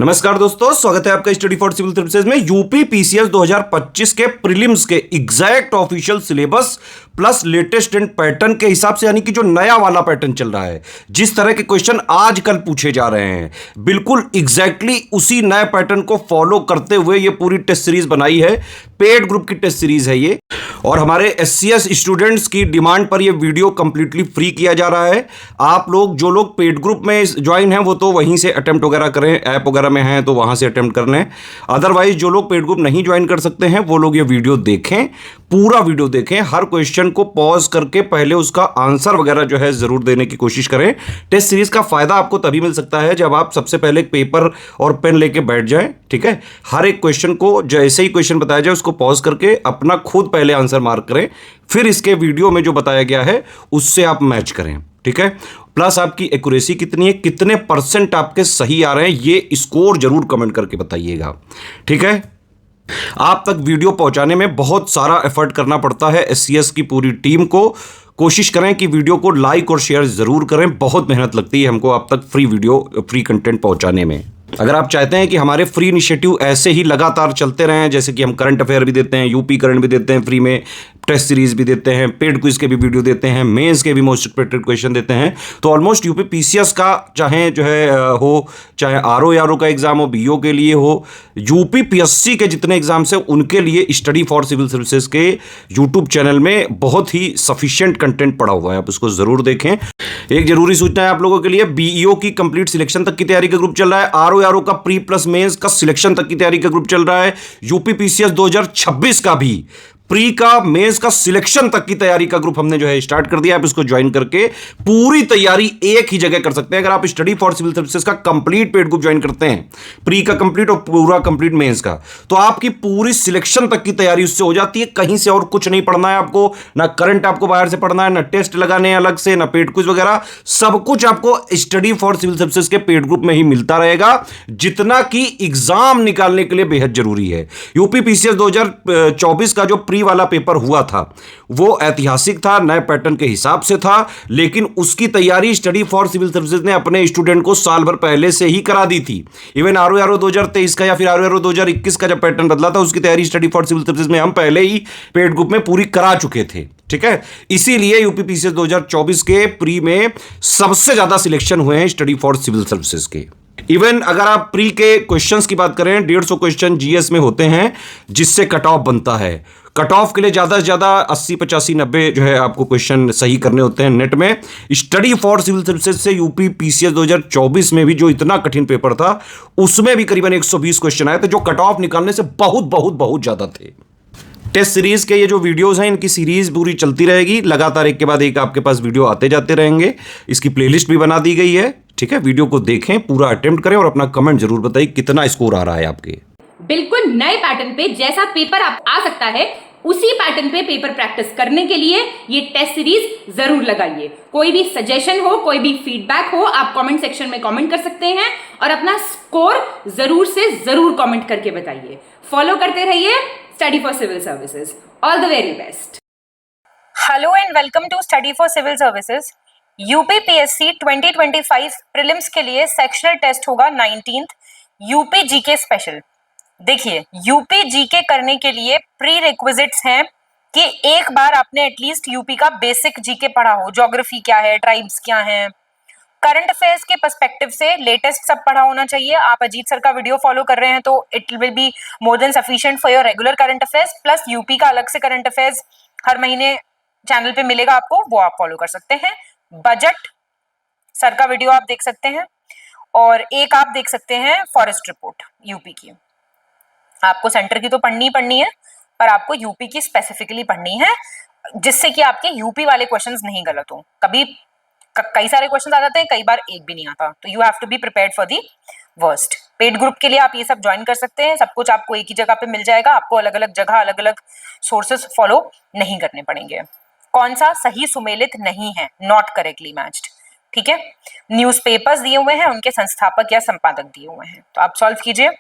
नमस्कार दोस्तों, स्वागत है आपका स्टडी फॉर सिविल सर्विसेज में। यूपी पीसीएस 2025 के प्रीलिम्स के exact official syllabus plus latest and pattern के हिसाब से, यानी कि जो नया वाला पैटर्न चल रहा है, जिस तरह के क्वेश्चन आजकल पूछे जा रहे हैं, बिल्कुल एग्जैक्टली उसी नए पैटर्न को फॉलो करते हुए ये पूरी टेस्ट सीरीज बनाई है। पेड ग्रुप की टेस्ट सीरीज है ये, और हमारे एससीएस स्टूडेंट्स की डिमांड पर ये वीडियो कंप्लीटली फ्री किया जा रहा है। आप लोग जो लोग पेड ग्रुप में ज्वाइन हैं वो तो वहीं से अटेम्प्ट वगैरह करें, ऐप वगैरह में हैं तो वहां से अटेम्प्ट कर लें। अदरवाइज जो लोग पेड ग्रुप नहीं ज्वाइन कर सकते हैं वो लोग ये वीडियो देखें, पूरा वीडियो देखें, हर क्वेश्चन को पॉज करके पहले उसका आंसर वगैरह जो है जरूर देने की कोशिश करें। टेस्ट सीरीज का फायदा आपको तभी मिल सकता है जब आप सबसे पहले एक पेपर और पेन लेके बैठ जाएं, ठीक है। हर एक क्वेश्चन को जैसे ही क्वेश्चन बताया जाए उसको पॉज करके अपना खुद पहले आंसर मार्क करें, फिर इसके वीडियो में जो बताया गया है उससे आप मैच करें, ठीक है। प्लस आपकी एक्यूरेसी कितनी है, कितने परसेंट आपके सही आ रहे हैं, ये स्कोर जरूर कमेंट करके बताइएगा, ठीक है। आप तक वीडियो पहुंचाने में बहुत सारा एफर्ट करना पड़ता है एससीएस की पूरी टीम को। कोशिश करें कि वीडियो को लाइक और शेयर जरूर करें, बहुत मेहनत लगती है हमको आप तक फ्री वीडियो, फ्री कंटेंट पहुंचाने में। अगर आप चाहते हैं कि हमारे फ्री इनिशिएटिव ऐसे ही लगातार चलते रहें, जैसे कि हम करंट अफेयर भी देते हैं, यूपी करंट भी देते हैं फ्री में, टेस्ट सीरीज भी देते हैं, पेड क्विज के भी वीडियो देते हैं, मेंस के भी मोस्ट एक्सपेक्टेड क्वेश्चन देते हैं, तो ऑलमोस्ट यूपी पीसीएस का चाहे जो है हो, चाहे आरओ का एग्जाम हो, बीओ के लिए हो, यूपी पीएससी के जितने एग्जाम्स हैं उनके लिए स्टडी फॉर सिविल सर्विसेज के यूट्यूब चैनल में बहुत ही सफिशिएंट कंटेंट पड़ा हुआ है, आप उसको जरूर देखें। एक जरूरी सूचना है आप लोगों के लिए, बीईओ की कंप्लीट सिलेक्शन तक की तैयारी का ग्रुप चल रहा है, आरओ का प्री प्लस मेंस का सिलेक्शन तक की तैयारी का ग्रुप चल रहा है, यूपी पीसीएस 2026 का भी प्री का मेंस का सिलेक्शन तक की तैयारी का ग्रुप हमने जो है स्टार्ट कर दिया। आप इसको ज्वाइन करके पूरी तैयारी एक ही जगह कर सकते हैं। अगर आप स्टडी फॉर सिविल सर्विसेज का कंप्लीट पेड ग्रुप ज्वाइन करते हैं, प्री का कंप्लीट और पूरा कंप्लीट मेंस का, तो आपकी पूरी सिलेक्शन तक की तैयारी उससे हो जाती है। कहीं से और कुछ नहीं पढ़ना है आपको, ना करंट आपको बाहर से पढ़ना है, ना टेस्ट लगाने हैं अलग से, ना पेड क्विज वगैरह, सब कुछ आपको स्टडी फॉर सिविल सर्विसेज के पेड ग्रुप में ही मिलता रहेगा, जितना कि एग्जाम निकालने के लिए बेहद जरूरी है। यूपी पीसीएस 2024 का जो प्री वाला पेपर हुआ था वो ऐतिहासिक था, नए पैटर्न के हिसाब से था, लेकिन उसकी तैयारी स्टडी फॉर सिविल सर्विसेज ने अपने स्टूडेंट को साल भर पहले से ही करा दी थी। इवन आरओ 2023 का या फिर आरओ 2021 का जब पैटर्न बदला था उसकी तैयारी स्टडी फॉर सिविल सर्विसेज में हम पहले ही पेड ग्रुप में पूरी करा चुके थे, ठीक है। इसीलिए यूपी पीसीएस 2024 के प्री में सबसे ज्यादा सिलेक्शन हुए हैं स्टडी फॉर सिविल सर्विसेज के। इवन अगर आप प्री के क्वेश्चंस की बात करें, 150 क्वेश्चन जीएस में होते हैं जिससे कट ऑफ बनता है। कट ऑफ के लिए ज्यादा से ज्यादा 80, 85, 90 जो है आपको क्वेश्चन सही करने होते हैं नेट में। स्टडी फॉर सिविल सर्विसेज से यूपी पीसीएस 2024 में भी जो इतना कठिन पेपर था उसमें भी करीबन 120 क्वेश्चन आए थे, जो कट ऑफ निकालने से बहुत बहुत बहुत ज्यादा थे। टेस्ट सीरीज के ये जो वीडियोस हैं, इनकी सीरीज पूरी चलती रहेगी, लगातार एक के बाद एक आपके पास वीडियो आते जाते रहेंगे। इसकी प्लेलिस्ट भी बना दी गई है, ठीक है। वीडियो को देखें, पूरा अटेम्प्ट करें और अपना कमेंट जरूर बताइए कितना स्कोर आ रहा है आपके। बिल्कुल नए पैटर्न पे जैसा पेपर आप आ सकता है उसी पैटर्न पे पेपर प्रैक्टिस करने के लिए ये टेस्ट सीरीज जरूर लगाइए। कोई भी सजेशन हो, कोई भी फीडबैक हो, आप कमेंट सेक्शन में कमेंट कर सकते हैं और अपना स्कोर जरूर से जरूर कमेंट करके बताइए। फॉलो करते रहिए study for civil services. All the very best. Hello and welcome to study for civil services. UPPSC 2025 prelims के लिए सेक्शनल टेस्ट होगा 19th, यूपी जीके स्पेशल। देखिए, यूपी जीके करने के लिए प्री रिक्विजिट्स हैं कि एक बार आपने एटलीस्ट यूपी का बेसिक जीके पढ़ा हो, ज्योग्राफी क्या है, ट्राइब्स क्या हैं, करंट अफेयर्स के पर्सपेक्टिव से लेटेस्ट सब पढ़ा होना चाहिए। आप अजीत सर का वीडियो फॉलो कर रहे हैं तो it will be more than sufficient for your regular current affairs, plus UP का अलग से करंट अफेयर्स हर महीने चैनल पे मिलेगा आपको, वो आप फॉलो कर सकते हैं। बजट सर का वीडियो आप देख सकते हैं, और एक आप देख सकते हैं फॉरेस्ट रिपोर्ट यूपी की। आपको सेंटर की तो पढ़नी ही पढ़नी है, पर आपको यूपी की स्पेसिफिकली पढ़नी है, जिससे कि आपके यूपी वाले क्वेश्चंस नहीं गलत हो। कभी कई सारे क्वेश्चंस आ जाते हैं, कई बार एक भी नहीं आता, तो you have to be prepared for the worst. Paid group के लिए आप ये सब ज्वाइन कर सकते हैं, सब कुछ आपको एक ही जगह पे मिल जाएगा, आपको अलग अलग जगह अलग अलग सोर्सेस फॉलो नहीं करने पड़ेंगे। कौन सा सही सुमेलित नहीं है, नॉट करेक्टली मैच्ड, ठीक है। न्यूज़पेपर्स दिए हुए हैं, उनके संस्थापक या संपादक दिए हुए हैं, तो आप सॉल्व कीजिए।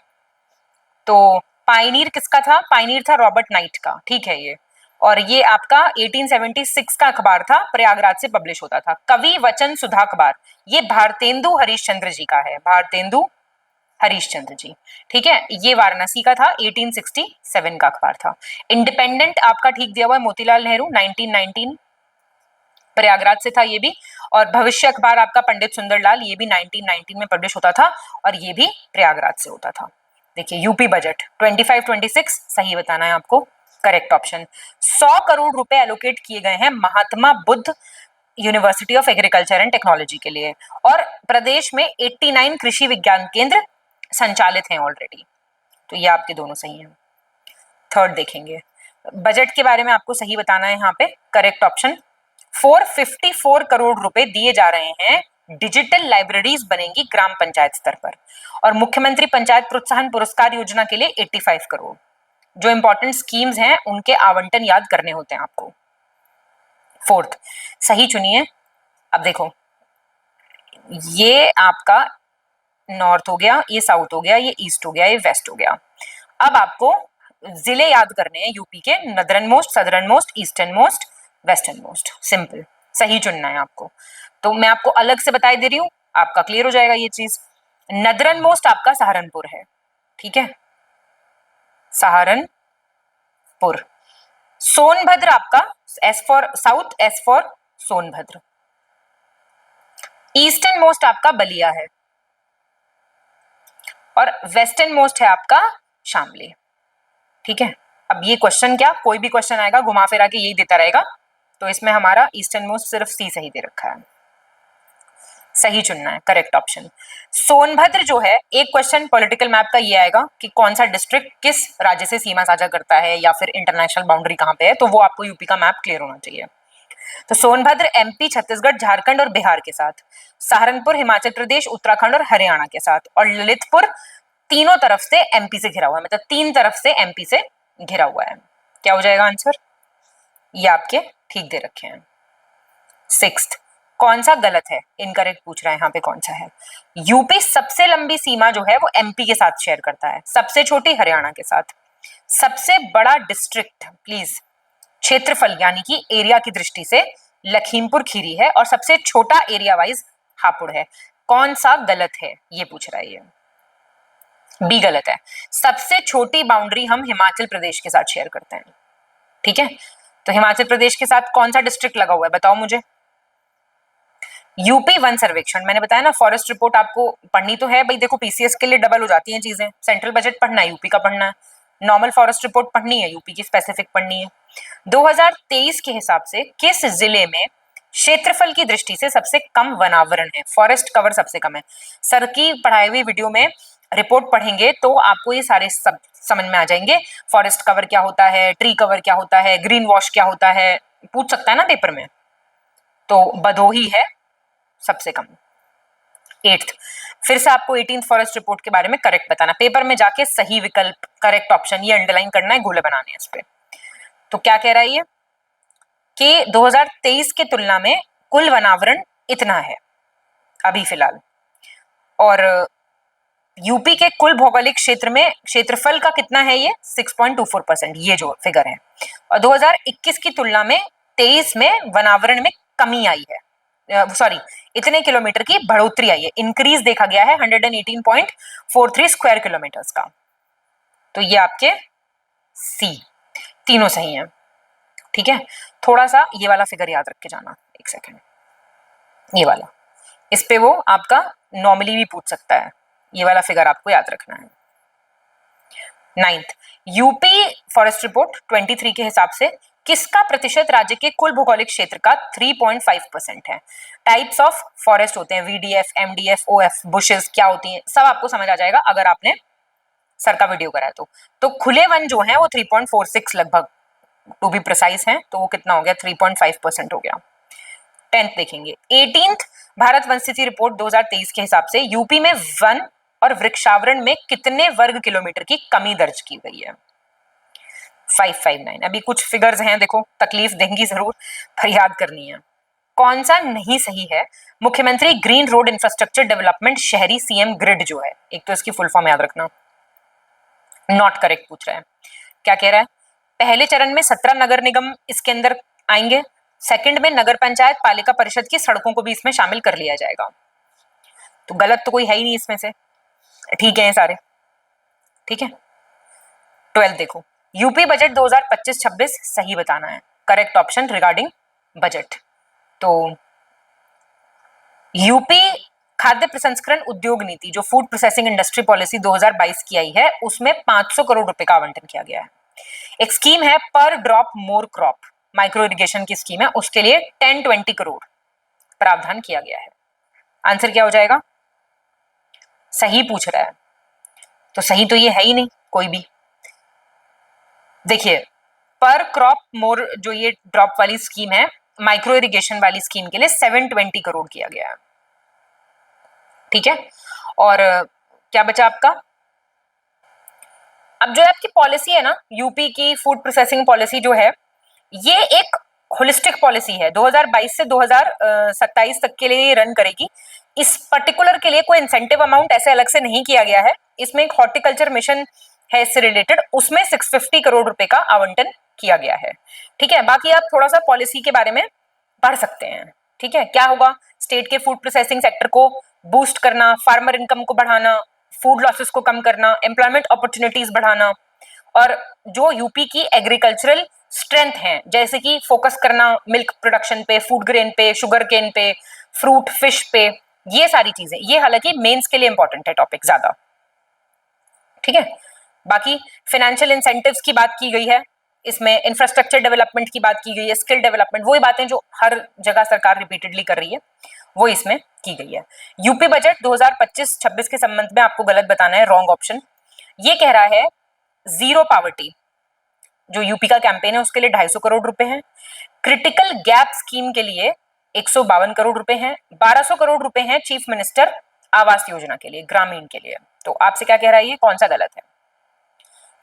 तो पायनियर किसका था? पायनियर था रॉबर्ट नाइट का, ठीक है ये। और ये आपका 1876 का अखबार था, प्रयागराज से पब्लिश होता था। कवि वचन सुधा अखबार, ये भारतेंदु हरिश्चंद्र जी का है। भारतेंदु हरीशचंद्र जी। ठीक है, ये वाराणसी का था, 1867 का अखबार था। इंडिपेंडेंट आपका ठीक दिया हुआ है मोतीलाल नेहरू, 1919 प्रयागराज से था ये भी। और भविष्य अखबार आपका पंडित सुंदरलाल, ये भी 1919 में पब्लिश होता था और ये भी प्रयागराज से होता था। देखिए यूपी बजट 25-26 सही बताना है आपको, करेक्ट ऑप्शन। 100 करोड़ रुपए एलोकेट किए गए हैं Mahatma Buddha university of agriculture and technology के लिए, और प्रदेश में 89 कृषि विज्ञान केंद्र संचालित हैं ऑलरेडी। तो ये आपके दोनों सही हैं। थर्ड देखेंगे, बजट के बारे में आपको सही बताना है यहाँ पे, करेक्ट ऑप्शन। 454 करोड़ रुपए दिए जा रहे हैं, डिजिटल लाइब्रेरीज बनेंगी ग्राम पंचायत स्तर पर, और मुख्यमंत्री पंचायत प्रोत्साहन पुरस्कार योजना के लिए 85 करोड़। जो इंपॉर्टेंट स्कीम्स हैं उनके आवंटन याद करने होते हैं आपको। फोर्थ सही चुनिए। अब देखो ये आपका नॉर्थ हो गया, ये साउथ हो गया, ये ईस्ट हो गया, ये वेस्ट हो गया। अब आपको जिले याद करने हैं यूपी के, नदरन most, southern most, eastern most, western most. Simple, सही चुनना है आपको। तो मैं आपको अलग से बता दे रही हूं, आपका क्लियर हो जाएगा ये चीज। नदरन मोस्ट आपका सहारनपुर है, ठीक है, सहारनपुर। सोनभद्र आपका, S for south, S for Sonbhadra. Eastern most आपका बलिया है, और वेस्टर्न मोस्ट है आपका शामली। ठीक है, अब ये क्वेश्चन क्या, कोई भी क्वेश्चन आएगा घुमा फिरा के यही देता रहेगा, तो इसमें हमारा ईस्टर्न मोस्ट सिर्फ सी सही दे रखा है, सही चुनना है, करेक्ट ऑप्शन। सोनभद्र जो है, एक क्वेश्चन पॉलिटिकल मैप का ये आएगा कि कौन सा डिस्ट्रिक्ट किस राज्य से सीमा साझा करता है या फिर इंटरनेशनल बाउंड्री कहाँ पे है, तो वो आपको यूपी का मैप क्लियर होना चाहिए। तो सोनभद्र एमपी, छत्तीसगढ़, झारखंड और बिहार के साथ, सहारनपुर हिमाचल प्रदेश, उत्तराखंड और हरियाणा के साथ, और ललितपुर तीनों तरफ से एमपी से घिरा हुआ है, मतलब 3 तरफ से एमपी से घिरा हुआ है। क्या हो जाएगा आंसर, ये आपके ठीक दे रखे हैं। सिक्स्थ, कौन सा गलत है, इनकरेक्ट पूछ रहा है यहाँ पे, कौन सा है। यूपी सबसे लंबी सीमा जो है वो एमपी के साथ शेयर करता है, सबसे छोटी हरियाणा के साथ। सबसे बड़ा डिस्ट्रिक्ट प्लीज क्षेत्रफल यानी कि एरिया की दृष्टि से लखीमपुर खीरी है, और सबसे छोटा एरिया वाइज हापुड़ है। कौन सा गलत है ये पूछ रहा है, ये बी गलत है। सबसे छोटी बाउंड्री हम हिमाचल प्रदेश के साथ शेयर करते हैं, ठीक है। तो हिमाचल प्रदेश के साथ कौन सा डिस्ट्रिक्ट लगा हुआ है बताओ मुझे। यूपी वन सर्वेक्षण, मैंने बताया ना फॉरेस्ट रिपोर्ट आपको पढ़नी तो है भाई, देखो पीसीएस के लिए डबल हो जाती हैं चीजें, सेंट्रल बजट पढ़ना है, यूपी का पढ़ना है, नॉर्मल फॉरेस्ट रिपोर्ट पढ़नी है, यूपी की स्पेसिफिक पढ़नी है। 2023 के हिसाब से किस जिले में क्षेत्रफल की दृष्टि से सबसे कम वनावरण है, फॉरेस्ट कवर सबसे कम है। सर की पढ़ाई हुई वीडियो में रिपोर्ट पढ़ेंगे तो आपको ये सारे सब समझ में आ जाएंगे, फॉरेस्ट कवर क्या होता है, ट्री कवर क्या होता है, ग्रीन वॉश क्या होता है, पूछ सकता है ना पेपर में। तो भदोही है सबसे कम। 8th, फिर से आपको 18th फॉरेस्ट रिपोर्ट के बारे में करेक्ट बताना, पेपर में जाके सही विकल्प करेक्ट ऑप्शन ये अंडरलाइन करना है, गोले बनाने हैं इस पे। तो क्या कह रहा है ये कि 2023 के तुलना में कुल वनावरण इतना है अभी फिलहाल, और यूपी के कुल भौगोलिक क्षेत्र में क्षेत्रफल का कितना है ये 6.24%, ये जो फिगर है। और 2021 की तुलना में 23 में वनावरण में कमी आई है, सॉरी इतने किलोमीटर की बढ़ोतरी आई है, इंक्रीज देखा गया है 118.43 स्क्वायर किलोमीटर्स का। तो ये आपके सी तीनों सही हैं, ठीक है। थोड़ा सा ये वाला फिगर याद रख के जाना, एक सेकेंड, ये वाला, इस पे वो आपका नॉर्मली भी पूछ सकता है, ये वाला फिगर आपको याद रखना है। 9th, यूपी फॉरेस्ट रिपोर्ट 23 के हिसाब से किसका प्रतिशत राज्य के कुल भौगोलिक क्षेत्र का 3.5% है। टाइप्स ऑफ फॉरेस्ट होते हैं, वीडीएफ, एमडीएफ, ओएफ, बुशेस क्या होती हैं, सब आपको समझ आ जाएगा अगर आपने सर का वीडियो करा है तो खुले वन जो है वो 3.46 लगभग टू बी प्रिसाइज है, तो वो कितना हो गया 3.5% हो गया। 10th देखेंगे, 18th भारत वन स्थिति रिपोर्ट 2023 के हिसाब से यूपी में वन और वृक्षावरण में कितने वर्ग किलोमीटर की कमी दर्ज की गई है। 559, अभी कुछ फिगर्स हैं देखो, तकलीफ देंगी जरूर पर याद करनी है। कौन सा नहीं सही है, मुख्यमंत्री ग्रीन रोड इंफ्रास्ट्रक्चर डेवलपमेंट शहरी सीएम ग्रिड जो है, एक तो इसकी फुल फॉर्म याद रखना, नॉट करेक्ट पूछ रहा है। क्या कह रहा है, पहले चरण में 17 नगर निगम इसके अंदर आएंगे, सेकंड में नगर पंचायत पालिका परिषद की सड़कों को भी इसमें शामिल कर लिया जाएगा। तो गलत तो कोई है ही नहीं इसमें से, ठीक है ये सारे, ठीक है। 12 देखो, यूपी बजट 2025-26 सही बताना है, करेक्ट ऑप्शन रिगार्डिंग बजट। तो यूपी खाद्य प्रसंस्करण उद्योग नीति, जो फूड प्रोसेसिंग इंडस्ट्री पॉलिसी 2022 की आई है, उसमें 500 करोड़ रुपए का आवंटन किया गया है। एक स्कीम है पर drop more crop, micro irrigation की स्कीम है, उसके लिए 10-20 करोड़ प्रावधान किया गया है। आंसर क्या हो जाएगा? सही पूछ रहा है, तो सही तो ये है ही नहीं कोई भी। देखिए, पर क्रॉप मोर जो ये ड्रॉप वाली स्कीम है, माइक्रो इरिगेशन वाली स्कीम के लिए 720 करोड़ किया गया है, ठीक है। और क्या बचा आपका? अब जो आपकी पॉलिसी है ना, यूपी की फूड प्रोसेसिंग पॉलिसी जो है, ये एक होलिस्टिक पॉलिसी है, 2022 से 2027 तक के लिए रन करेगी। इस पर्टिकुलर के लिए कोई इंसेंटिव अमाउंट ऐसे अलग से नहीं किया गया है। इसमें एक हॉर्टिकल्चर मिशन है इससे रिलेटेड, उसमें 650 करोड़ रुपए का आवंटन किया गया है, ठीक है। बाकी आप थोड़ा सा पॉलिसी के बारे में पढ़ सकते हैं, ठीक है। क्या होगा? स्टेट के फूड प्रोसेसिंग सेक्टर को बूस्ट करना, फार्मर इनकम को बढ़ाना, फूड लॉसेस को कम करना, एम्प्लॉयमेंट अपॉर्चुनिटीज बढ़ाना, और जो यूपी की एग्रीकल्चरल स्ट्रेंथ है, जैसे कि फोकस करना मिल्क प्रोडक्शन पे, फूड ग्रेन पे, शुगर केन पे, फ्रूट फिश पे, ये सारी चीजें, ये हालांकि मेंस के लिए इंपॉर्टेंट है टॉपिक ज्यादा, ठीक है। बाकी फाइनेंशियल इंसेंटिव्स की बात की गई है, इसमें इंफ्रास्ट्रक्चर डेवलपमेंट की बात की गई है, स्किल डेवलपमेंट, वही बातें जो हर जगह सरकार रिपीटेडली कर रही है, वो इसमें की गई है। यूपी बजट 2025-26 के संबंध में आपको गलत बताना है, रॉन्ग ऑप्शन। ये कह रहा है जीरो पावर्टी, जो यूपी का कैंपेन है उसके लिए 250 करोड़ रुपए हैं। क्रिटिकल गैप स्कीम के लिए 152 करोड़ रुपए हैं। 1200 करोड़ रुपए हैं चीफ मिनिस्टर आवास योजना के लिए, ग्रामीण के लिए। तो आपसे क्या कह रहा है, ये कौन सा गलत है?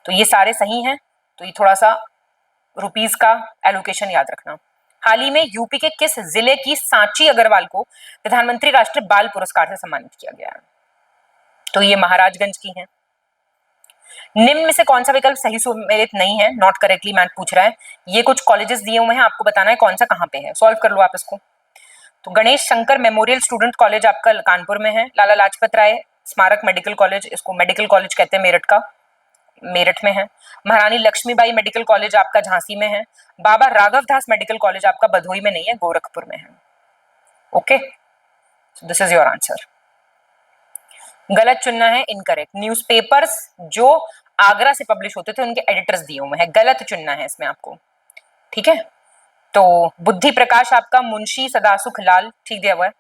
तो ये सारे सही हैं, तो ये थोड़ा सा रुपीस का एलोकेशन याद रखना। हाल ही में यूपी के किस जिले की सांची अग्रवाल को प्रधानमंत्री राष्ट्रीय बाल पुरस्कार से सम्मानित किया गया है? तो ये महाराजगंज की है। निम्न में से कौन सा विकल्प सही सुमेलित नहीं है? नॉट करेक्टली मैथ पूछ रहा है। ये कुछ कॉलेजेस दिए हुए हैं, आपको बताना है कौन सा कहाँ पे है। सॉल्व कर लो आप इसको। तो Ganesh Shankar memorial student college आपका कानपुर में है। लाला लाजपत राय स्मारक मेडिकल कॉलेज, इसको मेडिकल कॉलेज कहते हैं, मेरठ का, मेरठ में है। महारानी लक्ष्मीबाई मेडिकल कॉलेज आपका झांसी में है। बाबा राघव दास मेडिकल कॉलेज आपका भदोही में नहीं है, गोरखपुर में है। Okay, this is your answer. गलत चुनना है, इनकरेक्ट। न्यूज़पेपर्स जो आगरा से पब्लिश होते थे उनके एडिटर्स दिए हुए हैं, गलत चुनना है इसमें आपको, ठीक है। तो बुद्धि प्रकाश आपका मुंशी सदासुख लाल, ठीक दिया हुआ है।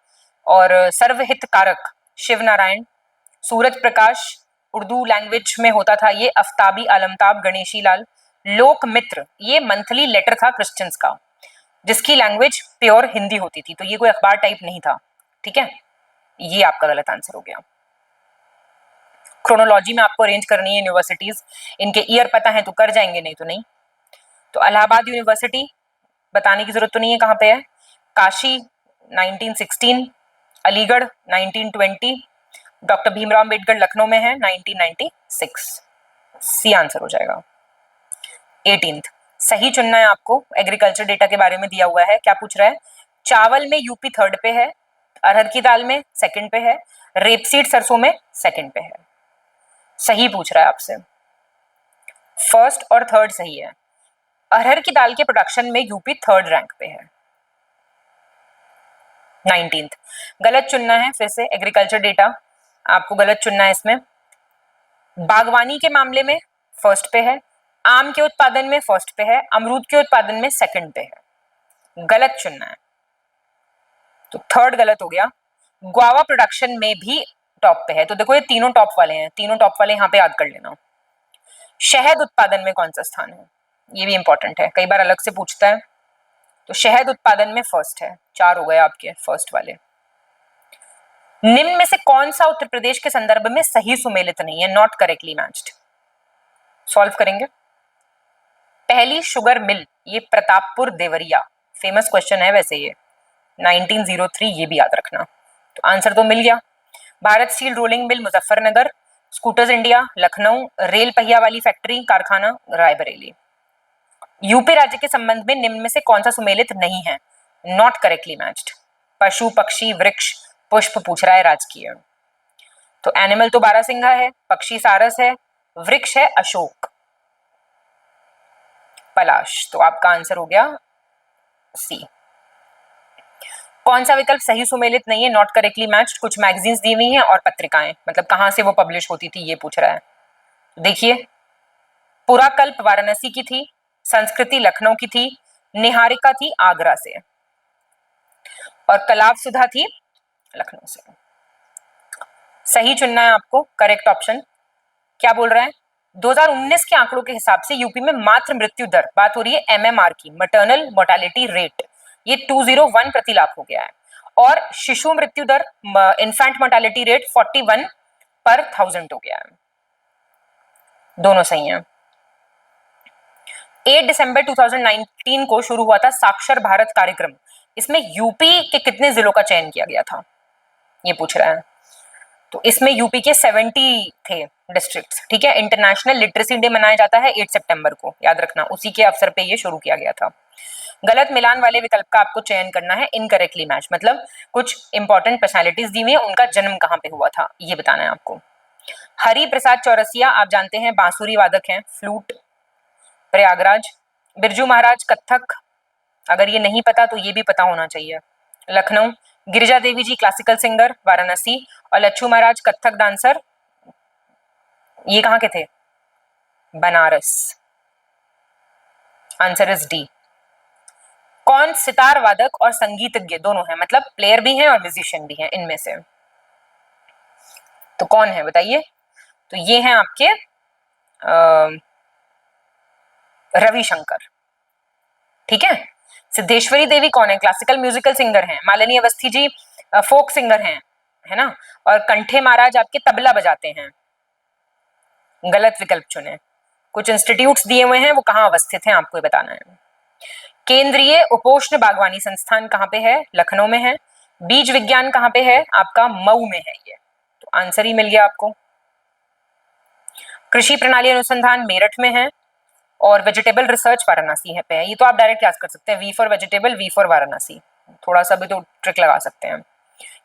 और सर्वहित कारक शिव नारायण। सूरज प्रकाश उर्दू लैंग्वेज में होता था, ये अफ्ताबी आलमताब गणेशी लाल। लोक मित्र ये मंथली लेटर था क्रिश्चियंस का, जिसकी लैंग्वेज प्योर हिंदी होती थी, तो ये कोई अखबार टाइप नहीं था, ठीक है। ये आपका गलत आंसर हो गया। क्रोनोलॉजी में आपको अरेंज करनी है यूनिवर्सिटीज, इनके ईयर पता है तो कर जाएंगे, नहीं तो नहीं। तो इलाहाबाद यूनिवर्सिटी बताने की जरूरत तो नहीं है कहाँ पे है। काशी 1916, अलीगढ़ 1920, डॉक्टर भीमराव अम्बेडकर लखनऊ में है 1996। सी आंसर हो जाएगा। 18th सही चुनना है आपको। एग्रीकल्चर डेटा के बारे में दिया हुआ है। क्या पूछ रहा है? चावल में यूपी थर्ड पे है, अरहर की दाल में सेकंड पे है, रेपसीड सरसों में सेकंड पे है। सही पूछ रहा है आपसे, फर्स्ट और थर्ड सही है। अरहर की दाल के प्रोडक्शन में यूपी थर्ड रैंक पे है। 19th गलत चुनना है, फिर से एग्रीकल्चर डेटा आपको गलत चुनना है इसमें। बागवानी के मामले में फर्स्ट पे है, आम के उत्पादन में फर्स्ट पे है, अमरूद के उत्पादन में सेकंड पे है। गलत चुनना है, तो थर्ड गलत हो गया। गुआवा प्रोडक्शन में भी टॉप पे है। तो देखो ये तीनों टॉप वाले हैं, तीनों टॉप वाले यहाँ पे याद कर लेना। शहद उत्पादन में कौन सा स्थान है? ये भी इंपॉर्टेंट है, कई बार अलग से पूछता है। तो शहद उत्पादन में फर्स्ट है। 4 हो गए आपके फर्स्ट वाले। निम्न में से कौन सा उत्तर प्रदेश के संदर्भ में सही सुमेलित नहीं है? Not correctly matched. सॉल्व करेंगे। पहली शुगर मिल ये प्रतापपुर देवरिया, फेमस क्वेश्चन है वैसे ये, 1903, ये भी याद रखना। तो आंसर तो मिल गया। Bharat steel rolling mill Muzaffarnagar, scooters India Lucknow, rail पहिया वाली फैक्ट्री कारखाना रायबरेली। यूपी राज्य के संबंध में निम्न में से कौन सा सुमेलित नहीं है? Not correctly matched. पशु पक्षी वृक्ष पुष्प पूछ रहा है, राजकीय। तो एनिमल तो बारहसिंगा है, पक्षी सारस है, वृक्ष है अशोक, पलाश। तो आपका आंसर हो गया सी। कौन सा विकल्प सही सुमेलित नहीं है, नॉट करेक्टली मैच्ड? कुछ मैगजीन्स दी हुई हैं और पत्रिकाएं, मतलब कहां से वो पब्लिश होती थी ये पूछ रहा है। देखिए, पुराकल्प वाराणसी की थी, संस्कृति लखनऊ की थी, निहारिका थी आगरा से, और कलाव सुधा थी लखनऊ से। सही चुनना है आपको, करेक्ट ऑप्शन। क्या बोल रहा है? 2019 के आंकड़ों के हिसाब से यूपी में मातृ मृत्यु दर, बात हो रही है एमएमआर की, मैटरनल मोर्टेलिटी रेट, ये 201 प्रति लाख हो गया है, और शिशु मृत्यु दर, इन्फेंट मोर्टेलिटी रेट 41 पर 1000 हो गया है। दोनों सही हैं। 8 दिसंबर 2019 को शुरू हुआ था साक्षर भारत कार्यक्रम, इसमें यूपी के कितने जिलों का चयन किया गया था, ये पूछ रहा है। तो इसमें यूपी के 70 थे डिस्ट्रिक्ट्स, ठीक है। इंटरनेशनल लिटरेसी डे मनाया जाता है 8 सितंबर को, याद रखना, उसी के अवसर पे ये शुरू किया गया था। गलत मिलान वाले विकल्प का आपको चयन करना है, इनकरेक्टली मैच, मतलब कुछ इंपॉर्टेंट पर्सनालिटीज दी हुई है, उनका जन्म कहाँ पे हुआ था ये बताना है आपको। हरि प्रसाद चौरसिया आप जानते हैं, बांसुरी वादक हैं, फ्लूट, प्रयागराज। बिरजू महाराज कत्थक, अगर ये नहीं पता तो ये भी पता होना चाहिए, लखनऊ। Girija Devi ji classical singer, Varanasi. और लच्छू महाराज कत्थक डांसर, ये कहाँ के थे? बनारस। Answer is D. कौन सितार वादक और संगीतज्ञ दोनों हैं, मतलब प्लेयर भी हैं और म्यूजिशियन भी हैं, इनमें से तो कौन है बताइए? तो ये हैं आपके रविशंकर, ठीक है। सिद्धेश्वरी देवी कौन है? क्लासिकल म्यूजिकल सिंगर हैं। मालिनी अवस्थी जी फोक सिंगर हैं, है ना। और कंठे महाराज आपके तबला बजाते हैं। गलत विकल्प चुने। कुछ इंस्टीट्यूट्स दिए हुए हैं, वो कहाँ अवस्थित हैं आपको बताना है। केंद्रीय उपोष्ण बागवानी संस्थान कहाँ पे है? लखनऊ में है। बीज विज्ञान कहाँ पे है? आपका मऊ में है ये, तो आंसर ही मिल गया आपको। कृषि प्रणाली अनुसंधान मेरठ में है, और वेजिटेबल रिसर्च वाराणसी है पे है। ये तो आप डायरेक्ट याद कर सकते हैं, V for vegetable, V for Varanasi, थोड़ा सा भी तो ट्रिक लगा सकते हैं।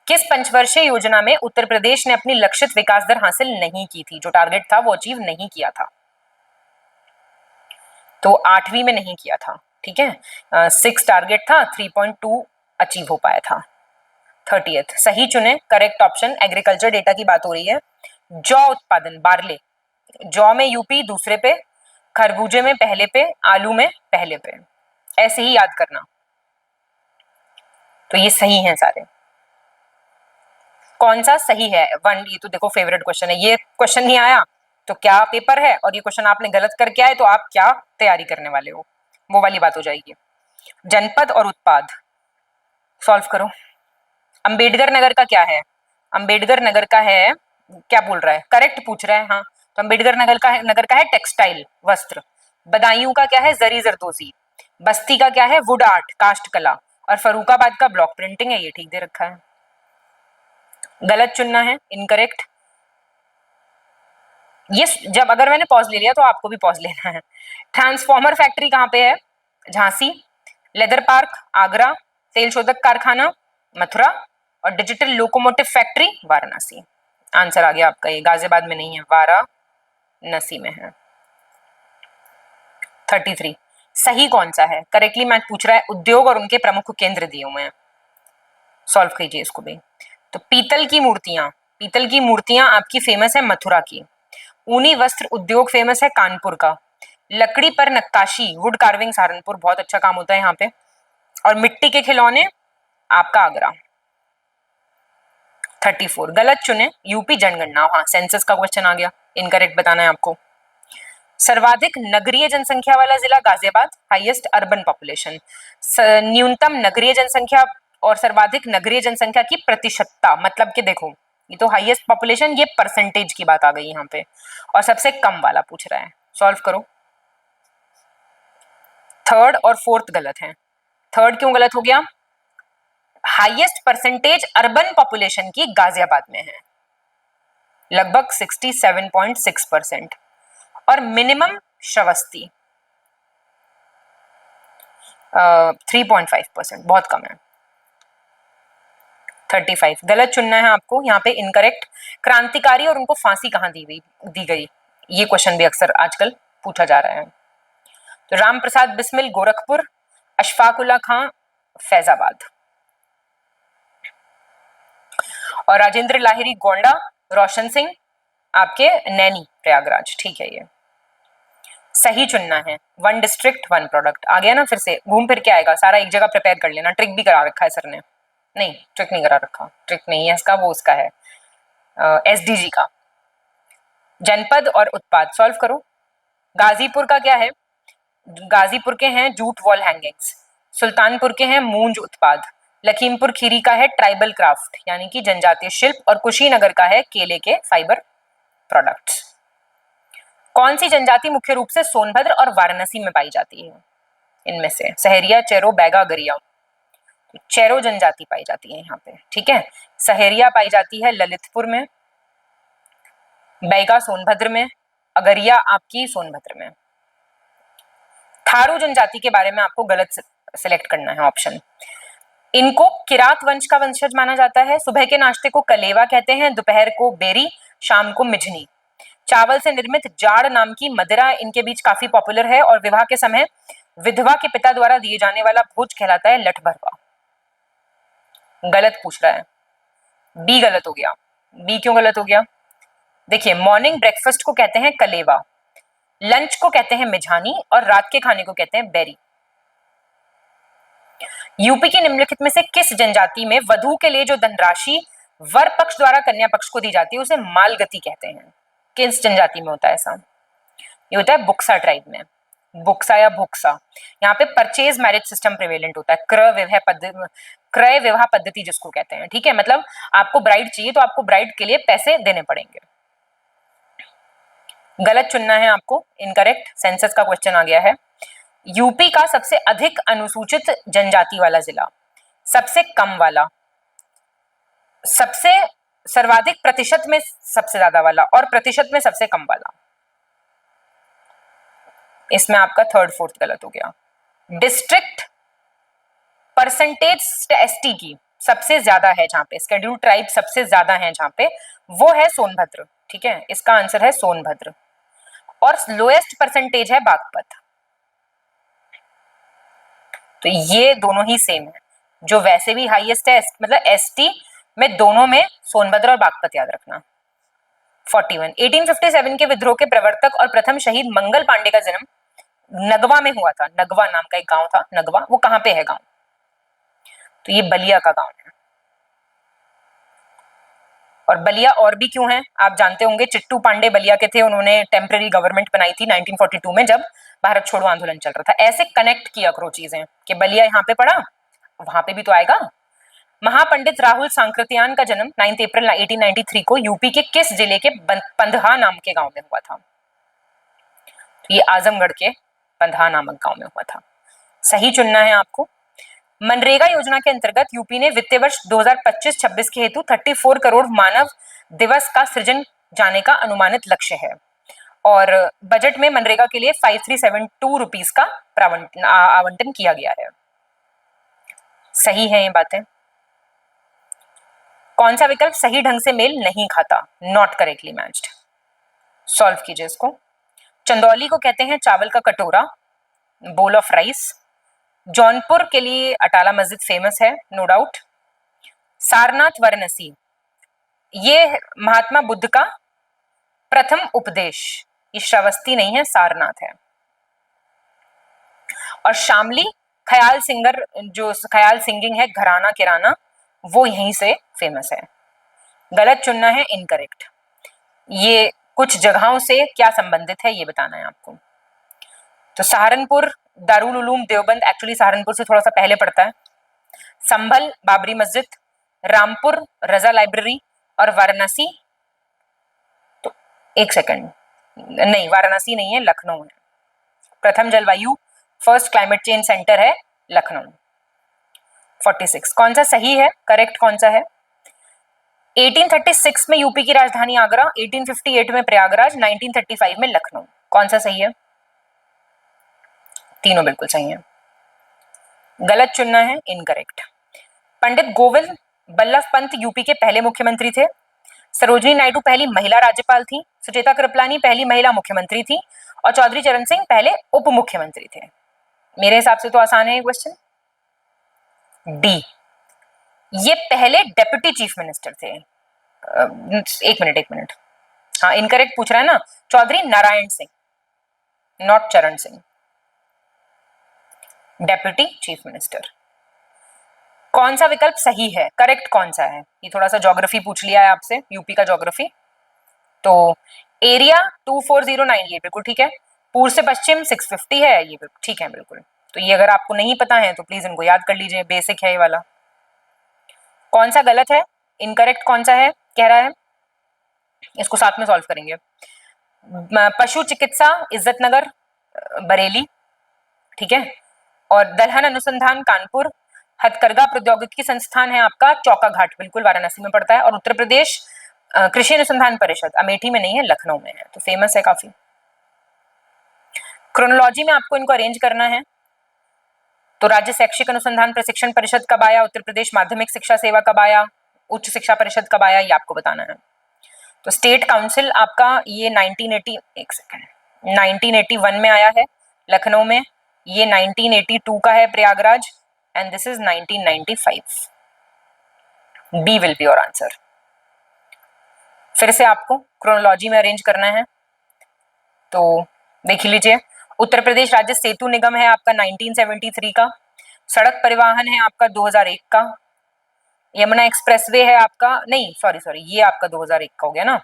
किस पंचवर्षीय योजना में उत्तर प्रदेश ने अपनी लक्षित विकास दर हासिल नहीं की थी? जो टारगेट था वो अचीव नहीं किया था, तो 8वीं में नहीं किया था, ठीक है। 6 टारगेट था, 3.2 अचीव हो पाया था। 30th सही चुने, करेक्ट ऑप्शन। एग्रीकल्चर डेटा की बात हो रही है। जौ उत्पादन, बार्ले, जौ में यूपी दूसरे पे, खरबूजे में पहले पे, आलू में पहले पे, ऐसे ही याद करना। तो ये सही है सारे। कौन सा सही है? 1, ये तो देखो फेवरेट क्वेश्चन है, ये क्वेश्चन नहीं आया तो क्या पेपर है, और ये क्वेश्चन आपने गलत करके आए तो आप क्या तैयारी करने वाले हो, वो वाली बात हो जाएगी। जनपद और उत्पाद सॉल्व करो। अंबेडकर नगर का क्या है? अंबेडकर नगर का है, क्या बोल रहा है, करेक्ट पूछ रहा है, हाँ। तो अंबेडकर नगर का है टेक्सटाइल, वस्त्र। बदायूं का क्या है? जरी जरदोजी। बस्ती का क्या है? वुड आर्ट, काष्ठ कला। और फरूखाबाद का ब्लॉक प्रिंटिंग है, ये ठीक दे रखा है। गलत चुनना है, इनकरेक्ट। ये जब अगर मैंने पॉज ले लिया तो आपको भी पॉज लेना है। ट्रांसफॉर्मर फैक्ट्री कहाँ पे है? झांसी। Leather park, Agra. तेल शोधक कारखाना, मथुरा। और digital locomotive factory, Varanasi. Answer आ गया आपका, ये गाजियाबाद में नहीं है, वाराणसी में है। 33 सही कौन सा है? करेक्टली मैच पूछ रहा है, उद्योग और उनके प्रमुख केंद्र दिए हुए हैं, सॉल्व कीजिए इसको भी। तो पीतल की मूर्तियां आपकी फेमस है मथुरा की। ऊनी वस्त्र उद्योग फेमस है कानपुर का। लकड़ी पर नक्काशी, वुड कार्विंग, सहारनपुर, बहुत अच्छा काम होता है यहाँ पे। और मिट्टी के खिलौने आपका आगरा। 34 गलत चुने, यूपी जनगणना, हाँ सेंसस का क्वेश्चन आ गया, इनकरेक्ट बताना है आपको। सर्वाधिक नगरीय जनसंख्या वाला जिला गाजियाबाद, हाईएस्ट अर्बन पॉपुलेशन। न्यूनतम नगरीय जनसंख्या और सर्वाधिक नगरीय जनसंख्या की प्रतिशतता, मतलब कि देखो ये तो हाईएस्ट पॉपुलेशन, ये परसेंटेज की बात आ गई यहाँ पे, और सबसे कम वाला पूछ रहा है, सॉल्व करो। थर्ड और फोर्थ गलत है। थर्ड क्यों गलत हो गया? हाईएस्ट परसेंटेज अर्बन पॉपुलेशन की गाजियाबाद में है, लगभग 67.6%, और मिनिमम श्रावस्ती 3.5%, बहुत कम है। 35 गलत चुनना है आपको, यहाँ पे इनकरेक्ट। क्रांतिकारी और उनको फांसी कहाँ दी गई, ये क्वेश्चन भी अक्सर आजकल पूछा जा रहा है। तो राम प्रसाद बिस्मिल गोरखपुर, अशफाकुल्ला खां फैजाबाद, और राजेंद्र लाहिरी गोंडा, रोशन सिंह आपके नैनी प्रयागराज। ठीक है, ये सही चुनना है। 1 डिस्ट्रिक्ट 1 प्रोडक्ट आ गया ना, फिर से घूम फिर के आएगा सारा, एक जगह प्रिपेयर कर लेना। ट्रिक भी करा रखा है सर ने, नहीं ट्रिक नहीं करा रखा, ट्रिक नहीं है इसका, वो उसका है एसडीजी का। जनपद और उत्पाद सॉल्व करो। गाजीपुर का क्या है, गाजीपुर के हैं जूट वॉल हैंगिंग्स, सुल्तानपुर के हैं मूंज उत्पाद, लखीमपुर खीरी का है ट्राइबल क्राफ्ट यानी कि जनजातीय शिल्प, और कुशीनगर का है केले के फाइबर प्रोडक्ट्स। कौन सी जनजाति मुख्य रूप से सोनभद्र और वाराणसी में पाई जाती है, इनमें से सहरिया, चेरो, बैगा, गरिया। चेरो जनजाति पाई जाती है यहाँ पे, ठीक है। सहरिया पाई जाती है ललितपुर में, बैगा सोनभद्र में, अगरिया आपकी सोनभद्र में। थारू जनजाति के बारे में आपको गलत सिलेक्ट करना है ऑप्शन। इनको किरात वंश का वंशज माना जाता है। सुबह के नाश्ते को कलेवा कहते हैं, दोपहर को बेरी, शाम को मिझनी। चावल से निर्मित जाड़ नाम की मदिरा इनके बीच काफी पॉपुलर है, और विवाह के समय विधवा के पिता द्वारा दिए जाने वाला भोज कहलाता है लठ भरवा। गलत पूछ रहा है, बी गलत हो गया। बी क्यों गलत हो गया, देखिए मॉर्निंग ब्रेकफास्ट को कहते हैं कलेवा, लंच को कहते हैं मिझानी, और रात के खाने को कहते हैं बेरी। यूपी की निम्नलिखित में से किस जनजाति में वधू के लिए जो धनराशि वर पक्ष द्वारा कन्या पक्ष को दी जाती है उसे मालगति कहते हैं, किस जनजाति में होता है ऐसा, ये होता है बुक्सा ट्राइब में, बुक्सा या भुक्सा। यहाँ पे परचेज मैरिज सिस्टम प्रिवेलेंट होता है, क्रय विवाह पद्धति जिसको कहते हैं, ठीक है। मतलब आपको ब्राइड चाहिए तो आपको ब्राइड के लिए पैसे देने पड़ेंगे। गलत चुनना है आपको, इनकरेक्ट, सेंसस का क्वेश्चन आ गया है। यूपी का सबसे अधिक अनुसूचित जनजाति वाला जिला, सबसे कम वाला, सबसे सर्वाधिक प्रतिशत में सबसे ज्यादा वाला, और प्रतिशत में सबसे कम वाला, इसमें आपका 3rd 4th गलत हो गया। डिस्ट्रिक्ट परसेंटेज एसटी की सबसे ज्यादा है जहां पे, शेड्यूल्ड ट्राइब सबसे ज्यादा है जहां पे, वो है सोनभद्र, ठीक है, इसका आंसर है सोनभद्र। और लोएस्ट परसेंटेज है बागपत। तो ये दोनों ही सेम है, जो वैसे भी हाईएस्ट है मतलब एसटी में दोनों में सोनभद्र और बागपत याद रखना। 41 1857 के विद्रोह के प्रवर्तक और प्रथम शहीद मंगल पांडे का जन्म नगवा में हुआ था। नगवा नाम का एक गांव था, नगवा, वो कहां पे है गांव, तो ये बलिया का गांव है। और बलिया और भी क्यों है आप जानते होंगे, चिट्टू पांडे बलिया के थे, उन्होंने टेम्पररी गवर्नमेंट बनाई थी 1942 में जब भारत छोड़ो आंदोलन चल रहा था। ऐसे कनेक्ट किया करो चीजें कि बलिया यहाँ पे पड़ा, वहां पे भी तो आएगा। महापंडित राहुल सांकृत्यायन का जन्म 9 अप्रैल 1893 को यूपी के किस जिले के पंधहा नाम के गांव में हुआ था, तो ये आजमगढ़ के पंधहा नामक गांव में हुआ था। सही चुनना है आपको। मनरेगा योजना के अंतर्गत यूपी ने वित्तीय वर्ष 2025-26 के हेतु 34 करोड़ मानव दिवस का सृजन जाने का अनुमानित लक्ष्य है, और बजट में मनरेगा के लिए 5372 रुपीस का आवंटन किया गया है। सही है ये बातें। कौन सा विकल्प सही ढंग से मेल नहीं खाता, नॉट करेक्टली मैच्ड। सॉल्व कीजिए इसको। चंदौली को कहते हैं चावल का कटोरा, बोल ऑफ राइस। जौनपुर के लिए अटाला मस्जिद फेमस है, नो डाउट। सारनाथ वाराणसी, ये महात्मा बुद्ध का प्रथम उपदेश, ये श्रावस्ती नहीं है, सारनाथ है। और शामली ख्याल सिंगर, जो ख्याल सिंगिंग है घराना किराना, वो यहीं से फेमस है। गलत चुनना है, इनकरेक्ट। ये कुछ जगहों से क्या संबंधित है ये बताना है आपको। तो सहारनपुर दारुल उलूम देवबंद एक्चुअली सहारनपुर से थोड़ा सा पहले पड़ता है। संभल बाबरी मस्जिद, रामपुर रजा लाइब्रेरी, और वाराणसी, तो एक सेकंड, नहीं वाराणसी नहीं है, लखनऊ है। प्रथम जलवायु फर्स्ट क्लाइमेट चेंज सेंटर है लखनऊ। 46 कौन सा सही है, करेक्ट कौन सा है। 1836 में यूपी की राजधानी आगरा, 1858 में प्रयागराज, 1935 में लखनऊ, कौन सा सही है। तीनों बिल्कुल सही है। गलत चुनना है, इनकरेक्ट। पंडित गोविंद बल्लभ पंत यूपी के पहले मुख्यमंत्री थे। सरोजिनी नायडू पहली महिला राज्यपाल थी। सुचेता कृपलानी पहली महिला मुख्यमंत्री थी। और चौधरी चरण सिंह पहले उप मुख्यमंत्री थे। मेरे हिसाब से तो आसान है ये क्वेश्चन। डी, ये पहले डेप्यूटी चीफ मिनिस्टर थे। एक मिनट, हाँ इनकरेक्ट पूछ रहा है ना, चौधरी नारायण सिंह, नॉट चरण सिंह, डेप्यूटी चीफ मिनिस्टर। कौन सा विकल्प सही है, करेक्ट कौन सा है? ये थोड़ा सा ज्योग्राफी पूछ लिया है आपसे, यूपी का ज्योग्राफी। तो एरिया 2409 ये बिल्कुल ठीक है। पूर्व से पश्चिम 650 है, ये ठीक है बिल्कुल। तो ये अगर आपको नहीं पता है तो प्लीज इनको याद कर लीजिए, बेसिक है ये वाला। कौन सा गलत है, इनकरेक्ट कौन सा है कह रहा है, इसको साथ में सॉल्व करेंगे। पशु चिकित्सा इज्जत नगर बरेली, ठीक है। और दलहन अनुसंधान कानपुर। हथकरघा प्रौद्योगिकी संस्थान है आपका चौका घाट, बिल्कुल वाराणसी में पड़ता है। और उत्तर प्रदेश कृषि अनुसंधान परिषद अमेठी में नहीं है, लखनऊ में है, तो फेमस है काफी। क्रोनोलॉजी में आपको इनको अरेंज करना है। तो राज्य शैक्षिक अनुसंधान प्रशिक्षण परिषद कब आया, उत्तर प्रदेश माध्यमिक शिक्षा सेवा कब आया, उच्च शिक्षा परिषद कब आया, ये आपको बताना है। तो स्टेट काउंसिल आपका ये 1981 में आया है लखनऊ में। ये 1982 का है Prayagraj, and this is 1995। B will be your answer. फिर से आपको क्रोनोलॉजी में अरेंज करना है, तो देख लीजिए। उत्तर प्रदेश राज्य सेतु निगम है आपका 1973 का। सड़क परिवहन है आपका 2001 का। यमुना एक्सप्रेसवे है आपका, नहीं सॉरी ये आपका 2001 का हो गया ना।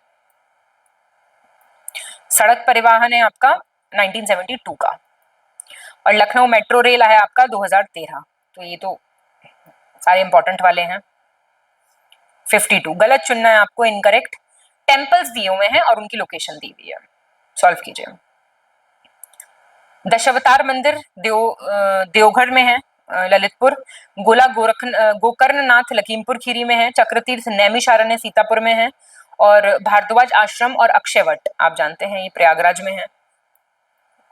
सड़क परिवहन है आपका 1972 का। और लखनऊ मेट्रो रेल है आपका 2013। तो ये तो सारे इंपॉर्टेंट वाले हैं। 52 गलत चुनना है आपको, इनकरेक्ट। टेम्पल्स दिए हुए हैं और उनकी लोकेशन दी हुई है, सॉल्व कीजिए। दशावतार मंदिर देवघर में है, ललितपुर। गोला गोकर्णनाथ लखीमपुर खीरी में है। चक्रतीर्थ नैमिषारण्य सीतापुर में है। और भारद्वाज आश्रम और अक्षयवट आप जानते हैं ये प्रयागराज में है।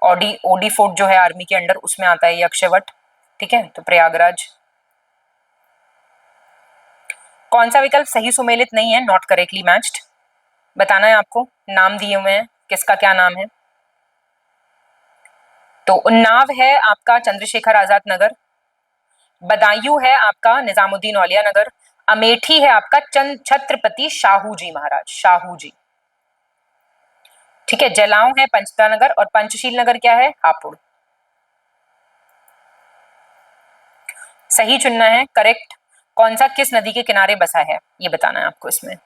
ओडी फोर्ट जो है आर्मी के अंडर, उसमें आता है ये अक्षयवट, ठीक है। तो प्रयागराज। कौन सा विकल्प सही सुमेलित नहीं है, नॉट करेक्टली मैच्ड, बताना है आपको। नाम दिए हुए हैं, किसका क्या नाम है। तो उन्नाव है आपका चंद्रशेखर आजाद नगर। बदायूं है आपका निजामुद्दीन औलिया नगर। अमेठी है आपका छत्रपति शाहू जी महाराज, शाहू जी, ठीक है। जलाऊं है पंचता नगर। और पंचशील नगर क्या है, हापुड़। सही चुनना है, करेक्ट। कौन सा किस नदी के किनारे बसा है ये बताना है आपको इसमें।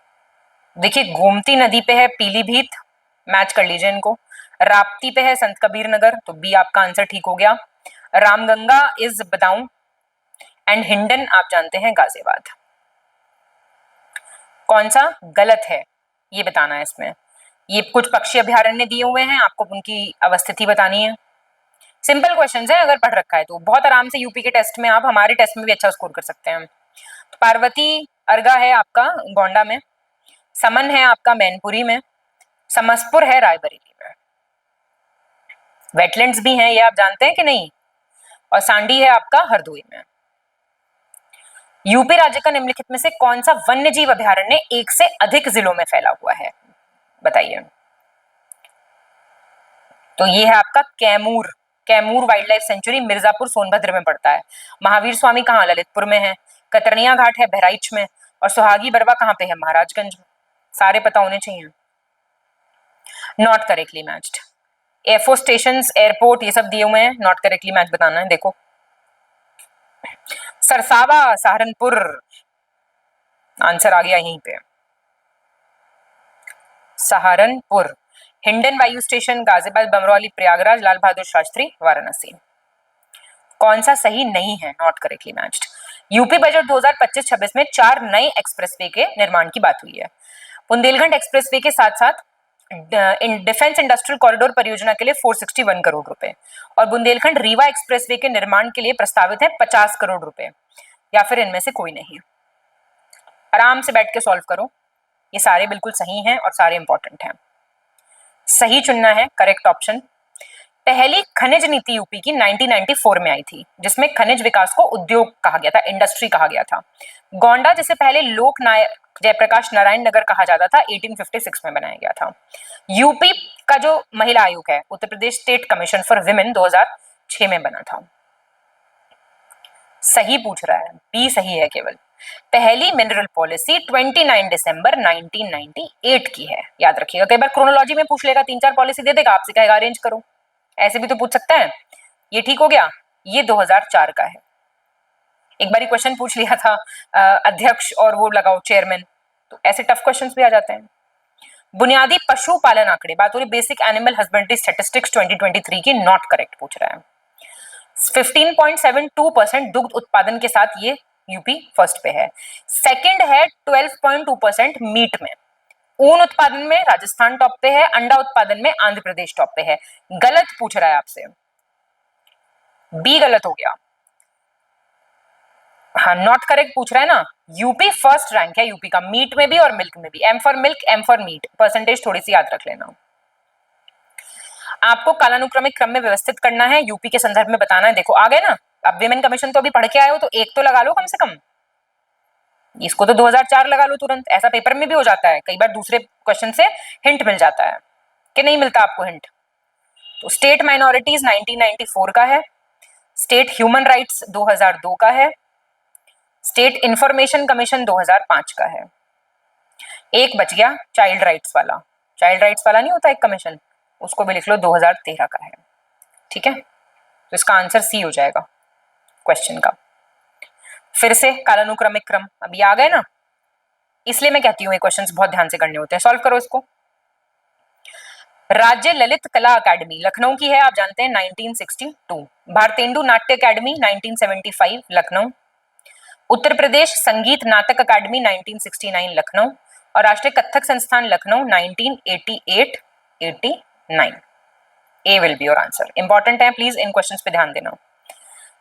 देखिए गोमती नदी पे है पीलीभीत, मैच कर लीजिए इनको। राप्ती पे है संत कबीर नगर, तो बी आपका आंसर ठीक हो गया। रामगंगा इज बदाऊं। एंड हिंडन आप जानते हैं गाजियाबाद। कौन सा गलत है ये बताना है इसमें। ये कुछ पक्षी अभ्यारण्य दिए हुए हैं, आपको उनकी अवस्थिति बतानी है। सिंपल क्वेश्चंस है, अगर पढ़ रखा है तो बहुत आराम से यूपी के टेस्ट में आप हमारे टेस्ट में भी अच्छा स्कोर कर सकते हैं। तो पार्वती अर्गा है आपका गोंडा में। समन है आपका मैनपुरी में। समसपुर है रायबरेली में। वेटलैंड्स भी हैं, ये आप जानते हैं कि नहीं। और सांडी है आपका हरदोई में। यूपी राज्य का निम्नलिखित में से कौन सा वन्य जीव अभ्यारण्य एक से अधिक जिलों में फैला हुआ है, बताइए। तो ये है आपका Kaimur wild life sanctuary, Mirzapur Sonbhadra में पड़ता है। महावीर स्वामी कहाँ, ललितपुर में है। कतरनिया घाट है बहराइच में। और सुहागी बरवा कहाँ पे है, महाराजगंज में। सारे पता होने चाहिए। Not correctly matched. Air force station, airport ये सब दिए हुए हैं, नॉट करेक्टली मैच बताना है। देखो सरसावा सहारनपुर, आंसर आ गया यहीं पे, सहारनपुर। हिंडन वायु स्टेशन गाजियाबाद, बमरौली, प्रयागराज, लाल बहादुर शास्त्री, वाराणसी। कौन सा सही नहीं है, not correctly matched. UP budget 2025-26 में 4 नए एक्सप्रेसवे के निर्माण की बात हुई है। बुंदेलखंड एक्सप्रेसवे के साथ साथ डिफेंस इंडस्ट्रियल कॉरिडोर परियोजना के लिए 461 करोड़ रुपए और बुंदेलखंड रीवा एक्सप्रेसवे के निर्माण के लिए प्रस्तावित है 50 करोड़ रुपए, या फिर इनमें से कोई नहीं। आराम से बैठ के सॉल्व करो, ये सारे बिल्कुल सही हैं और सारे इंपॉर्टेंट हैं। सही चुनना है, करेक्ट ऑप्शन। पहली खनिज नीति यूपी की 1994 में आई थी, जिसमें खनिज विकास को उद्योग कहा गया था, इंडस्ट्री कहा गया था। गोंडा, जिसे पहले लोक नायक जयप्रकाश नारायण नगर कहा जाता था, 1856 में बनाया गया था। यूपी का जो महिला आयोग है, Uttar Pradesh state commission for women, 2006 में बना था। सही पूछ रहा है, बी सही है केवल। पहली मिनरल पॉलिसी 29 दिसंबर 1998 की है, याद रखिएगा। कई बार क्रोनोलॉजी में पूछ लेगा, 3-4 पॉलिसी दे देगा, आपसे कहेगा अरेंज करो, ऐसे भी तो पूछ सकता है। ये ठीक हो गया, ये 2004 का है। एक बार क्वेश्चन पूछ लिया था अध्यक्ष और वो लगाओ चेयरमैन, तो ऐसे टफ क्वेश्चंस भी आ जाते हैं। बुनियादी पशुपालन आंकड़े, बात हो रही बेसिक एनिमल हस्बेंड्री स्टैटिस्टिक्स 2023 की, नॉट करेक्ट पूछ रहा है। 15.72% दुग्ध उत्पादन के साथ ये यूपी फर्स्ट पे है। सेकंड है 12.2% मीट में। ऊन उत्पादन में राजस्थान टॉप पे है। अंडा उत्पादन में आंध्र प्रदेश टॉप पे है। गलत पूछ रहा है आपसे, बी गलत हो गया। हाँ, नॉट करेक्ट पूछ रहा है ना। यूपी फर्स्ट रैंक है यूपी का, मीट में भी और मिल्क में भी। M for milk, M for meat, percentage थोड़ी सी याद रख लेना। आपको कालानुक्रमिक क्रम में व्यवस्थित करना है, यूपी के संदर्भ में बताना है। देखो आ गए ना, अब विमेन कमीशन तो अभी पढ़ के आए हो, तो एक तो लगा लो कम से कम। इसको तो 2004 लगा लो तुरंत, ऐसा पेपर में भी हो जाता है। कई बार दूसरे क्वेश्चन से हिंट मिल जाता है कि नहीं मिलता आपको हिंट। तो स्टेट माइनॉरिटीज 1994 का है। स्टेट ह्यूमन राइट्स 2002 का है। स्टेट इंफॉर्मेशन कमीशन 2005 का है। एक बच गया चाइल्ड राइट्स वाला। चाइल्ड राइट्स वाला नहीं होता एक कमीशन, उसको भी लिख लो, 2013 का है। ठीक है, तो इसका आंसर सी हो जाएगा क्वेश्चन का। फिर से कालानुक्रमिक क्रम अभी आ गए ना, इसलिए मैं कहती हूँ ये क्वेश्चंस बहुत ध्यान से करने होते हैं। सॉल्व करो इसको। राज्य ललित कला अकादमी लखनऊ की है, आप जानते हैं, 1962। भारतेंदु नाट्य अकादमी 1975 लखनऊ। उत्तर प्रदेश संगीत नाटक अकादमी 1969 लखनऊ। और राष्ट्रीय कथक संस्थान Lucknow 1988-89। A will be your answer. Important है, प्लीज इन क्वेश्चंस पे ध्यान देना।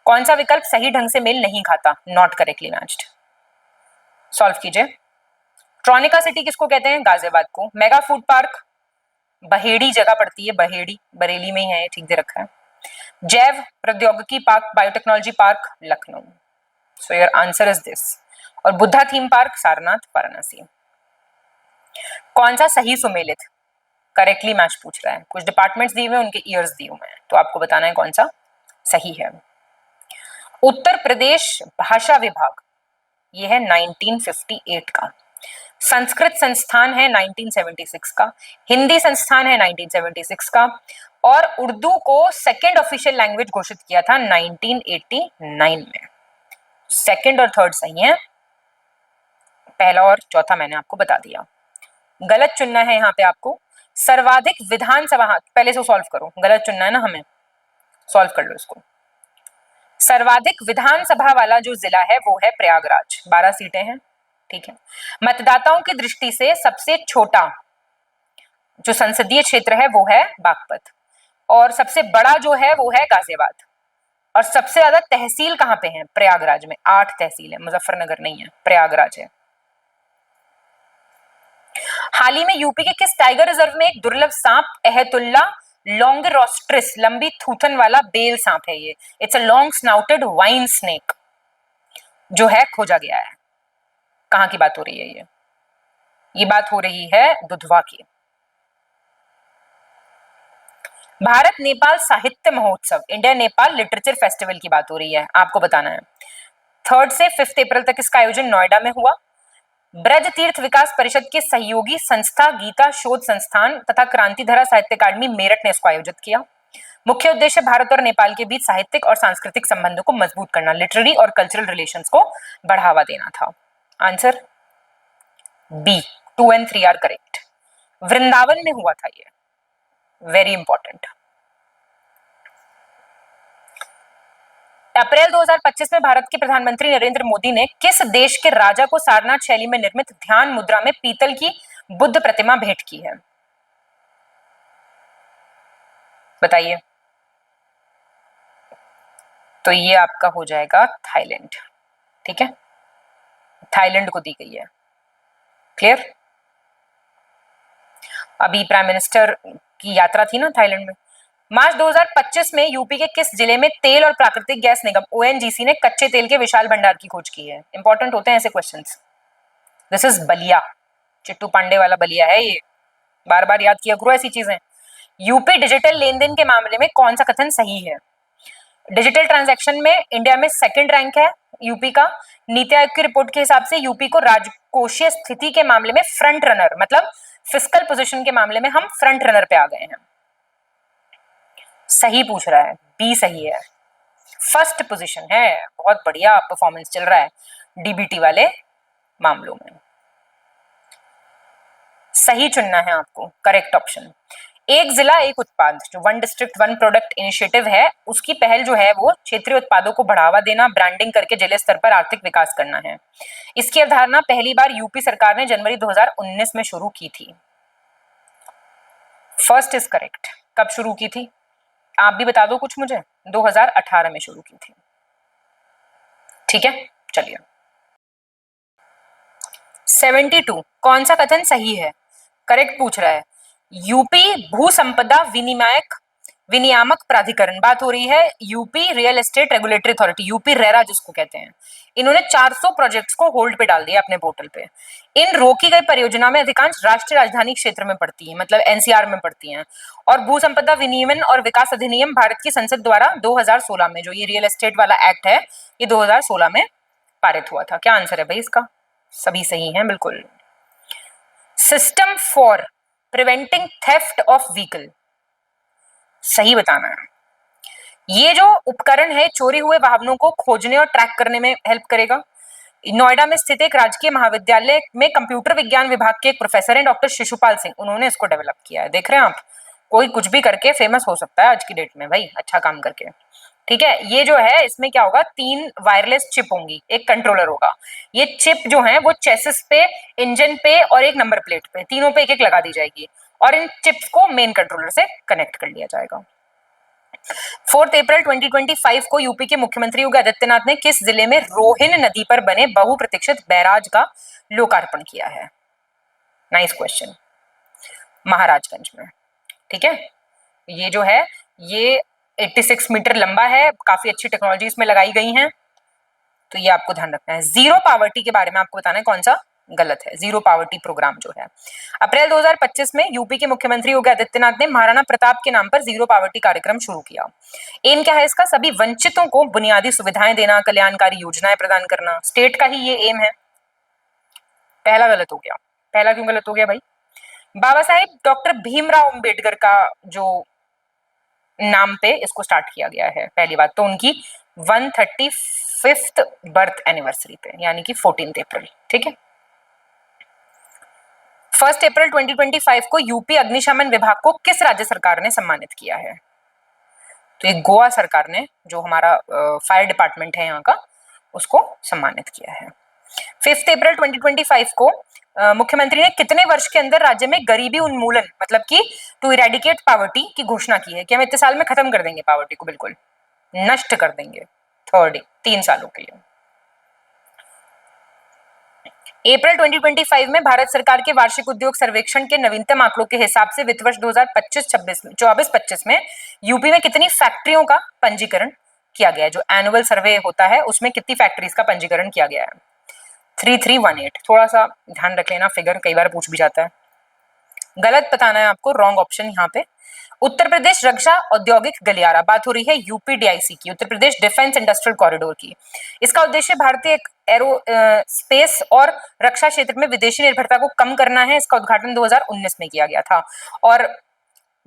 कौन सा विकल्प सही ढंग से मेल नहीं खाता, नॉट करेक्टली मैच्ड। सॉल्व कीजिए। ट्रॉनिका सिटी किसको कहते हैं, गाजियाबाद को। मेगा फूड पार्क बहेड़ी जगह पड़ती है, बहेड़ी बरेली में ही है, ठीक दे रखा है। जैव प्रौद्योगिकी park, biotechnology park Lucknow. So your answer is this. और बुद्धा थीम पार्क सारनाथ वाराणसी। कौन सा सही सुमेलित करेक्टली मैच पूछ रहा है। कुछ डिपार्टमेंट्स दिए हुए हैं, उनके ईयर्स दिए हुए हैं, तो आपको बताना है कौन सा सही है। उत्तर प्रदेश भाषा विभाग, ये है 1958 का। संस्कृत संस्थान है 1976 का। हिंदी संस्थान है 1976 का। और उर्दू को सेकेंड ऑफिशियल लैंग्वेज घोषित किया था 1989 में। सेकेंड और थर्ड सही है, पहला और चौथा मैंने आपको बता दिया। गलत चुनना है यहाँ पे आपको। सर्वाधिक विधानसभा, पहले से सॉल्व करो, गलत चुनना है ना हमें, सॉल्व कर लो इसको। सर्वाधिक विधानसभा वाला जो जिला है वो है प्रयागराज, 12 सीटें हैं। ठीक है, मतदाताओं की दृष्टि से सबसे छोटा जो संसदीय क्षेत्र है वो है बागपत, और सबसे बड़ा जो है वो है गाजियाबाद। और सबसे ज्यादा तहसील कहाँ पे है, प्रयागराज में, 8 तहसील है, मुजफ्फरनगर नहीं है, प्रयागराज है। हाल ही में यूपी के किस टाइगर रिजर्व में एक दुर्लभ सांप एहतुल्ला लॉन्गरोस्ट्रिस, लंबी थूथन वाला बेल सांप है ये, it's a long snouted vine snake, जो है खोजा गया है। कहां की बात हो रही है ये बात हो रही है दुधवा की। भारत नेपाल साहित्य महोत्सव, इंडिया नेपाल लिटरेचर फेस्टिवल की बात हो रही है, आपको बताना है। 3 से 5 अप्रैल तक इसका आयोजन नोएडा में हुआ। ब्रज तीर्थ विकास परिषद के सहयोगी संस्था गीता शोध संस्थान तथा क्रांतिधरा साहित्य अकादमी मेरठ ने इसको आयोजित किया। मुख्य उद्देश्य भारत और नेपाल के बीच साहित्यिक और सांस्कृतिक संबंधों को मजबूत करना, लिटरेरी और कल्चरल रिलेशंस को बढ़ावा देना था। Answer B, 2 and 3 are correct. Vrindavan में हुआ था ये, वेरी इंपॉर्टेंट। अप्रैल 2025 में भारत के प्रधानमंत्री नरेंद्र मोदी ने किस देश के राजा को सारनाथ शैली में निर्मित ध्यान मुद्रा में पीतल की बुद्ध प्रतिमा भेंट की है, बताइए। तो ये आपका हो जाएगा थाईलैंड। ठीक है, थाईलैंड को दी गई है। क्लियर। अभी प्राइम मिनिस्टर की यात्रा थी ना थाईलैंड में, मार्च 2025 में यूपी के किस जिले में तेल और प्राकृतिक गैस निगम ओएनजीसी ने कच्चे तेल के विशाल भंडार की खोज की है? इंपॉर्टेंट होते हैं ऐसे questions. This is Ballia, Chittu Pandey वाला बलिया है ये, बार बार याद किया करो ऐसी चीजें। यूपी डिजिटल लेन देन के मामले में कौन सा कथन सही है? डिजिटल ट्रांजैक्शन में इंडिया में सेकंड रैंक है यूपी का। नीति आयोग की रिपोर्ट के हिसाब से यूपी को राजकोषीय स्थिति के मामले में फ्रंट रनर, मतलब फिस्कल पोजीशन के मामले में हम फ्रंट रनर पे आ गए हैं। सही पूछ रहा है, बी सही है, फर्स्ट पोजीशन है। बहुत बढ़िया परफॉर्मेंस चल रहा है डीबीटी वाले मामलों में। सही चुनना है आपको, करेक्ट ऑप्शन। एक जिला एक उत्पाद, जो one district one product initiative है, उसकी पहल जो है वो क्षेत्रीय उत्पादों को बढ़ावा देना, ब्रांडिंग करके जिले स्तर पर आर्थिक विकास करना है। इसकी अवधारणा पहली बार यूपी सरकार ने जनवरी 2019 में शुरू की थी। First is correct. कब शुरू की थी आप भी बता दो कुछ मुझे। 2018 में शुरू की थी। ठीक है, चलिए 72 कौन सा कथन सही है? करेक्ट पूछ रहा है। यूपी भू संपदा विनियामक प्राधिकरण, बात हो रही है UP real estate regulatory authority, UP RERA जिसको कहते हैं, इन्होंने 400 प्रोजेक्ट्स को होल्ड पे डाल दिया अपने पोर्टल पे। इन रोकी गई परियोजना में अधिकांश राष्ट्रीय राजधानी क्षेत्र में पड़ती है, मतलब एनसीआर में पड़ती हैं। और भू संपदा विनियमन और विकास अधिनियम भारत की संसद द्वारा 2016 में, जो ये रियल एस्टेट वाला एक्ट है, ये 2016 में पारित हुआ था। क्या आंसर है भाई इसका? सभी सही हैं बिल्कुल। System for preventing theft of vehicle, सही बताना है। ये जो उपकरण है चोरी हुए वाहनों को खोजने और ट्रैक करने में हेल्प करेगा। नोएडा में स्थित एक राजकीय महाविद्यालय में कंप्यूटर विज्ञान विभाग के एक प्रोफेसर हैं डॉक्टर शिशुपाल सिंह, उन्होंने इसको डेवलप किया है। देख रहे हैं आप, कोई कुछ भी करके फेमस हो सकता है आज की डेट में भाई, अच्छा काम करके। ठीक है, ये जो है इसमें क्या होगा, 3 वायरलेस चिप होंगी, एक कंट्रोलर होगा। ये चिप जो है वो चेसिस पे, इंजन पे और एक नंबर प्लेट पे, तीनों पे एक एक लगा दी जाएगी और इन चिप्स को मेन कंट्रोलर से कनेक्ट कर लिया जाएगा। 4 अप्रैल 2025 को यूपी के मुख्यमंत्री योगी आदित्यनाथ ने किस जिले में रोहिन नदी पर बने बहुप्रतीक्षित बैराज का लोकार्पण किया है? Nice question. महाराजगंज में। ठीक है, ये जो है ये 86 मीटर लंबा है, काफी अच्छी टेक्नोलॉजी इसमें लगाई गई हैं, तो ये आपको ध्यान रखना है। जीरो पावर्टी के बारे में आपको बताना है कौन सा गलत है। जीरो पावर्टी प्रोग्राम जो है, अप्रैल 2025 में यूपी के मुख्यमंत्री योगी आदित्यनाथ ने महाराणा प्रताप के नाम पर जीरो पावर्टी कार्यक्रम शुरू किया। एम क्या है इसका? सभी वंचितों को बुनियादी सुविधाएं देना, कल्याणकारी योजनाएं प्रदान करना, स्टेट का ही ये एम है। पहला गलत हो गया। पहला क्यों गलत हो गया भाई? बाबा साहेब डॉक्टर भीमराव अंबेडकर का जो नाम पे इसको स्टार्ट किया गया है पहली बात तो, उनकी 135th बर्थ एनिवर्सरी पे, यानी कि 14 अप्रैल। ठीक है, 1 अप्रैल 2025 को यूपी अग्निशमन विभाग को किस राज्य सरकार ने सम्मानित किया है? तो ये गोवा सरकार ने, जो हमारा फायर डिपार्टमेंट है यहाँ का, उसको सम्मानित किया है। 5 अप्रैल 2025 को मुख्यमंत्री ने कितने वर्ष के अंदर राज्य में गरीबी उन्मूलन, मतलब कि टू इरेडिकेट पॉवर्टी की घोषणा की है कि हम इतने साल में खत्म कर देंगे पॉवर्टी को, बिल्कुल नष्ट कर देंगे। 3 सालों के लिए। अप्रैल 2025 में भारत सरकार के वार्षिक उद्योग सर्वेक्षण के नवीनतम आंकड़ों के हिसाब से वित्त वर्ष 2024-25 में यूपी में कितनी फैक्ट्रियों का पंजीकरण किया गया है? जो एनुअल सर्वे होता है उसमें कितनी फैक्ट्रीज का पंजीकरण किया गया है? 3318। थोड़ा सा ध्यान रख लेना, फिगर कई बार पूछ भी जाता है। गलत बताना है आपको, रॉन्ग ऑप्शन यहाँ पे। उत्तर प्रदेश रक्षा औद्योगिक गलियारा, बात हो रही है यूपीडीआईसी की, Uttar Pradesh defence industrial corridor की। इसका उद्देश्य भारतीय एरो स्पेस और रक्षा क्षेत्र में विदेशी निर्भरता को कम करना है। इसका उद्घाटन 2019 में किया गया था और